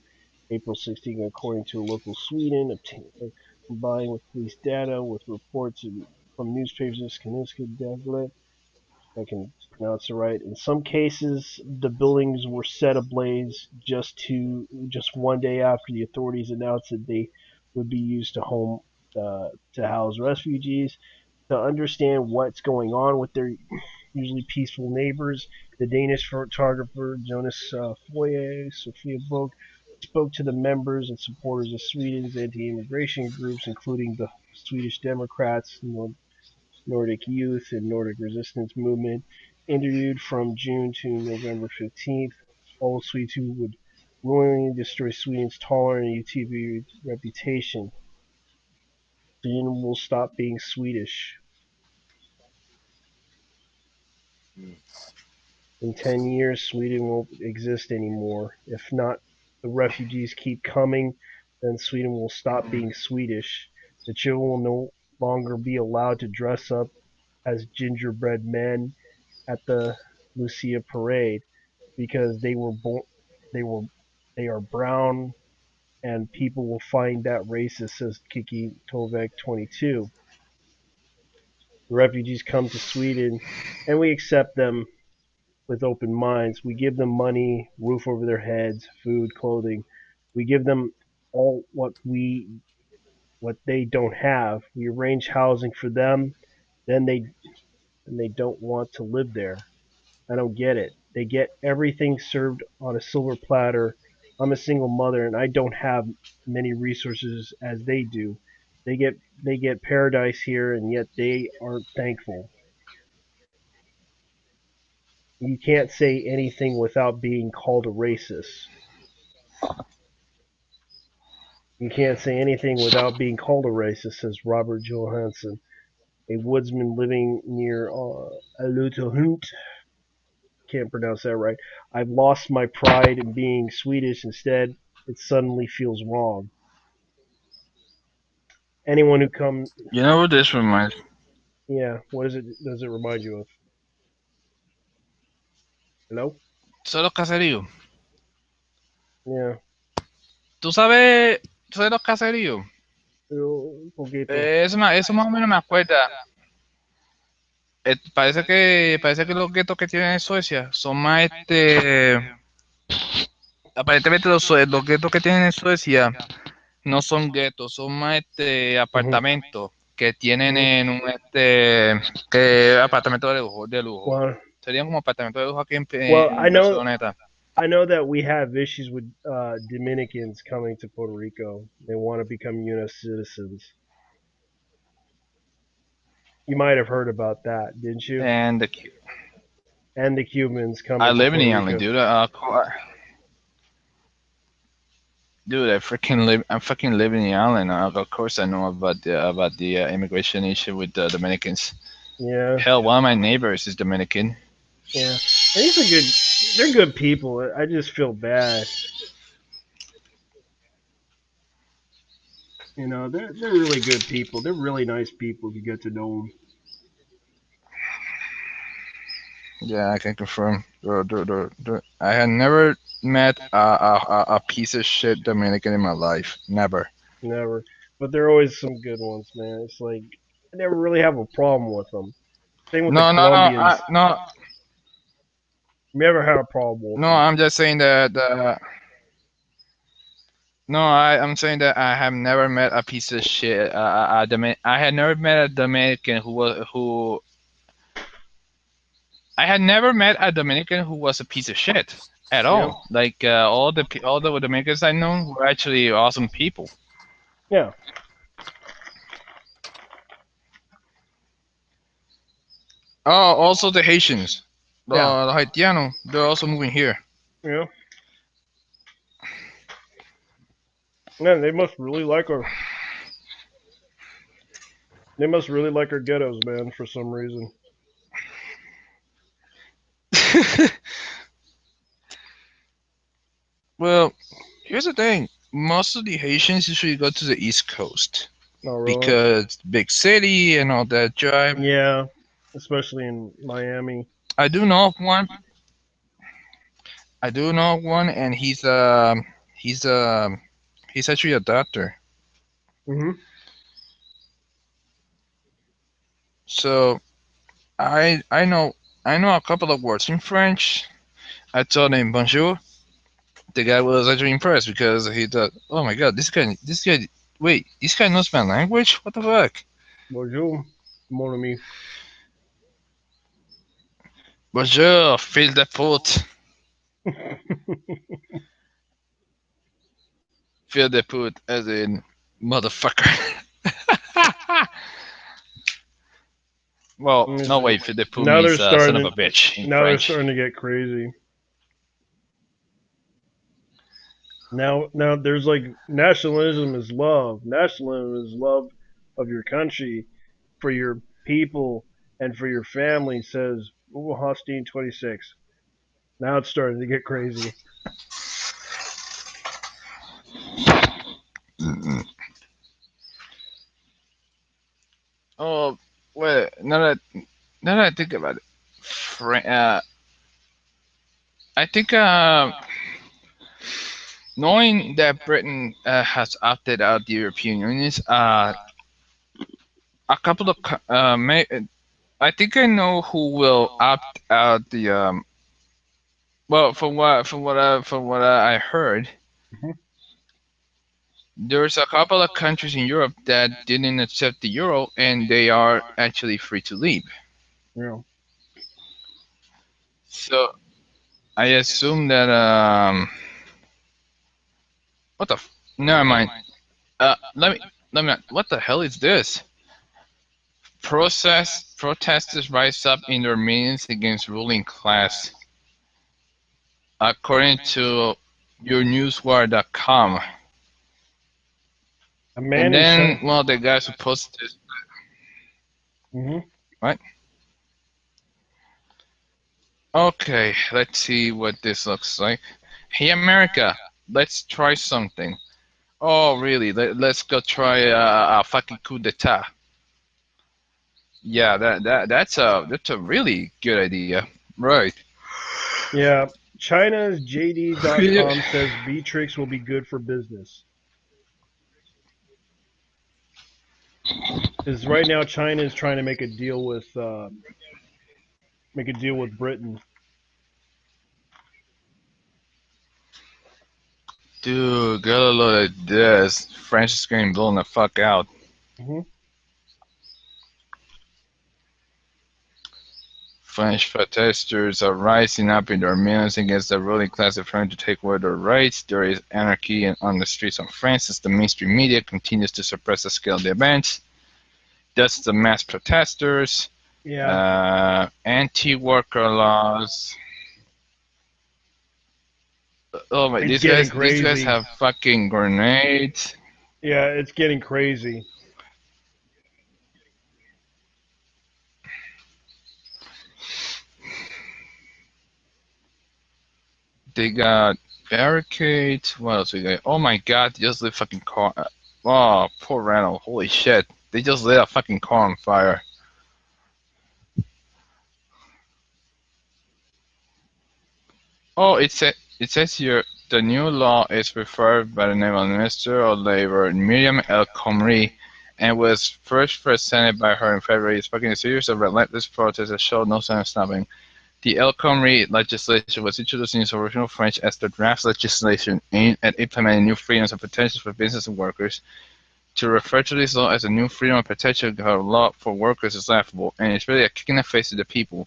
April 16th, according to local Sweden, combined with police data, with reports from newspapers, I can pronounce it right. In some cases, the buildings were set ablaze just one day after the authorities announced that they would be used to house refugees. To understand what's going on with their usually peaceful neighbors, the Danish photographer Jonas Foye, Sophia Book, Spoke to the members and supporters of Sweden's anti-immigration groups, including the Swedish Democrats, Nordic Youth, and Nordic Resistance Movement. Interviewed from June to November 15th, all Swedes who would willingly destroy Sweden's tolerant and UTV reputation. Sweden will stop being Swedish. In 10 years, Sweden won't exist anymore. If not, the refugees keep coming, then Sweden will stop being Swedish. The children will no longer be allowed to dress up as gingerbread men at the Lucia parade because they were they are brown and people will find that racist, says Kiki Tovek 22. The refugees come to Sweden and we accept them with open minds. We give them money, roof over their heads, food, clothing. We give them all what they don't have. We arrange housing for them. Then they don't want to live there. I don't get it. They get everything served on a silver platter. I'm a single mother and I don't have many resources as they do. They get paradise here and yet they aren't thankful. You can't say anything without being called a racist. You can't say anything without being called a racist, says Robert Johansson, a woodsman living near Alutuhunt. Can't pronounce that right. I've lost my pride in being Swedish. Instead, it suddenly feels wrong. Anyone who come, You know what this reminds? yeah. What is it? Does it remind you of? Hello? Solo caserío. Yeah. Tú sabes los caseríos? Un poquito. Eso más o menos me acuerda. Parece que los guetos que tienen en Suecia son más aparentemente los guetos que tienen en Suecia no son guetos, son más Mhm. apartamentos que tienen Mhm. en un que apartamentos de lujo. Well, Serían como apartamentos de lujo aquí well, en Barceloneta. I know that we have issues with Dominicans coming to Puerto Rico. They want to become U.S. citizens. You might have heard about that, didn't you? And And the Cubans I coming to live in Puerto the island, Rico. dude. Dude, I fucking live in the island. Of course, I know about the immigration issue with the Dominicans. Yeah, Hell, one of my neighbors is Dominican. yeah. And these are good. They're good people. I just feel bad. You know, they're really good people. They're really nice people if you get to know them. Yeah, I can confirm. I had never met a piece of shit Dominican in my life. Never. Never, but there are always some good ones, man. It's like I never really have a problem with them. Same with the Colombians. No, Never had a problem with no. them. I'm just saying that. No, I'm saying that I have never met a piece of shit. I had never met a Dominican who. I had never met a Dominican who was a piece of shit at Yeah, all. Like all the Dominicans I know were actually awesome people. yeah, Oh, also the Haitians, yeah, the Haitiano, they're also moving here. yeah. Man, they must really like our. They must really like our ghettos, man, for some reason. Well, here's the thing: most of the Haitians usually go to the East Coast Oh, really? because big city and all that drive. Yeah, especially in Miami. I do know of one. I do know of one, and he's he's actually a doctor. Hmm. So I know a couple of words in French. I told him bonjour. The guy was actually impressed because he thought, "Oh my god, wait, this guy knows my language? What the fuck?" Bonjour, mon ami. Bonjour, feel the foot. Feel the put as in motherfucker. Well, Let me no see. way. Feel the put Now they're means son of starting. a bitch in Now they're French. starting to get crazy. Now there's like nationalism is love. Nationalism is love of your country, for your people, and for your family. Says Google Hosteen 26. Now it's starting to get crazy. Oh, wait. Now that I think about it, I think knowing that Britain has opted out the European Union, a couple of I think I know who will opt out the well from what I heard, Mhm. there's a couple of countries in Europe that didn't accept the euro and they are actually free to leave. Yeah. So I assume that what the never mind. Let me what the hell is this? Protesters rise up in their meetings against ruling class, according to yournewswire.com. A And man in then China. one of the guys who posted this, Hmm. right? Okay, let's see what this looks like. Hey America, let's try something. Oh really? Let's go try a fucking coup d'état. Yeah, that's a really good idea. Right. Yeah. China's Yeah. JD.com says Beatrix will be good for business. Because right now China is trying to make a deal with Britain. Dude, gotta look at this. French is getting blown the fuck out. Hmm. French protesters are rising up in their millions against the ruling class trying to take away their rights. There is anarchy on the streets of France as the mainstream media continues to suppress the scale of the events. Thus, the mass protesters, Yeah. anti-worker laws. Oh my, It's these getting guys, these guys crazy. have fucking grenades. Yeah, it's getting crazy. They got barricades. What else we got? Oh my god, they just lit fucking car. Oh, poor Randall. Holy shit. They just lit a fucking car on fire. Oh, it says here the new law is referred by the naval Minister of Labor, Miriam El Khomri, and was first presented by her in February, sparking a series of relentless protests that showed no sign of stopping. The El Khomri legislation was introduced in its original French as the draft legislation aimed at implementing new freedoms and protections for business and workers. To refer to this law as a new freedom and protection law for workers is laughable, and it's really a kick in the face to the people.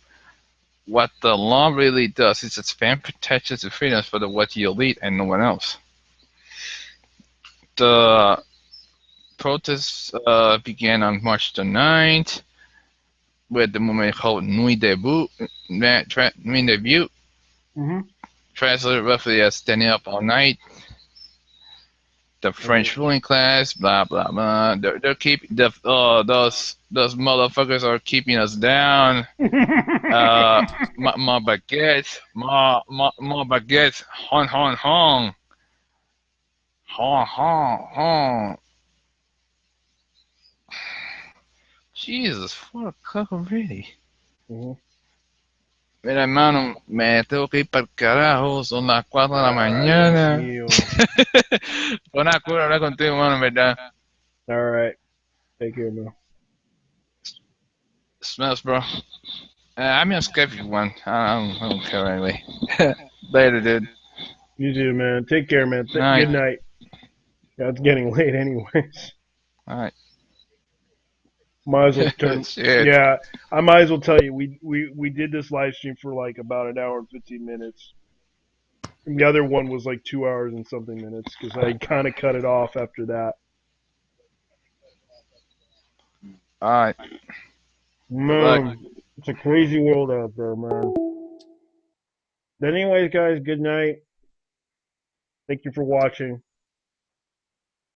What the law really does is expand protections and freedoms for the wealthy elite and no one else. The protests began on March the 9th with the movement called Nuit Debout, Nuit Debout, Hmm. translated roughly as standing up all night. The French ruling class, blah blah blah. They're keeping those motherfuckers are keeping us down. My baguette, my baguette, hon hon hon, hon hon hon. Jesus, 4 o'clock already. Hmm. Mira, hermano, me tengo que ir para el carajo, son las 4 de la Dios mañana. mío. Fue una cura hablar contigo, hermano, en verdad. All right. Take care, man. Smells, bro. I'm on Skype if you want. I don't care anyway. Later, dude. You too, man. Take care, man. Night. Good night. Yeah, it's getting late, anyways. Alright. Might as well turn. Shit. Yeah, I might as well tell you we did this live stream for like about an hour and 15 minutes. And the other one was like 2 hours and something minutes because I kind of cut it off after that. All right. Good luck. Man, it's a crazy world out there, man. But anyways, guys, good night. Thank you for watching.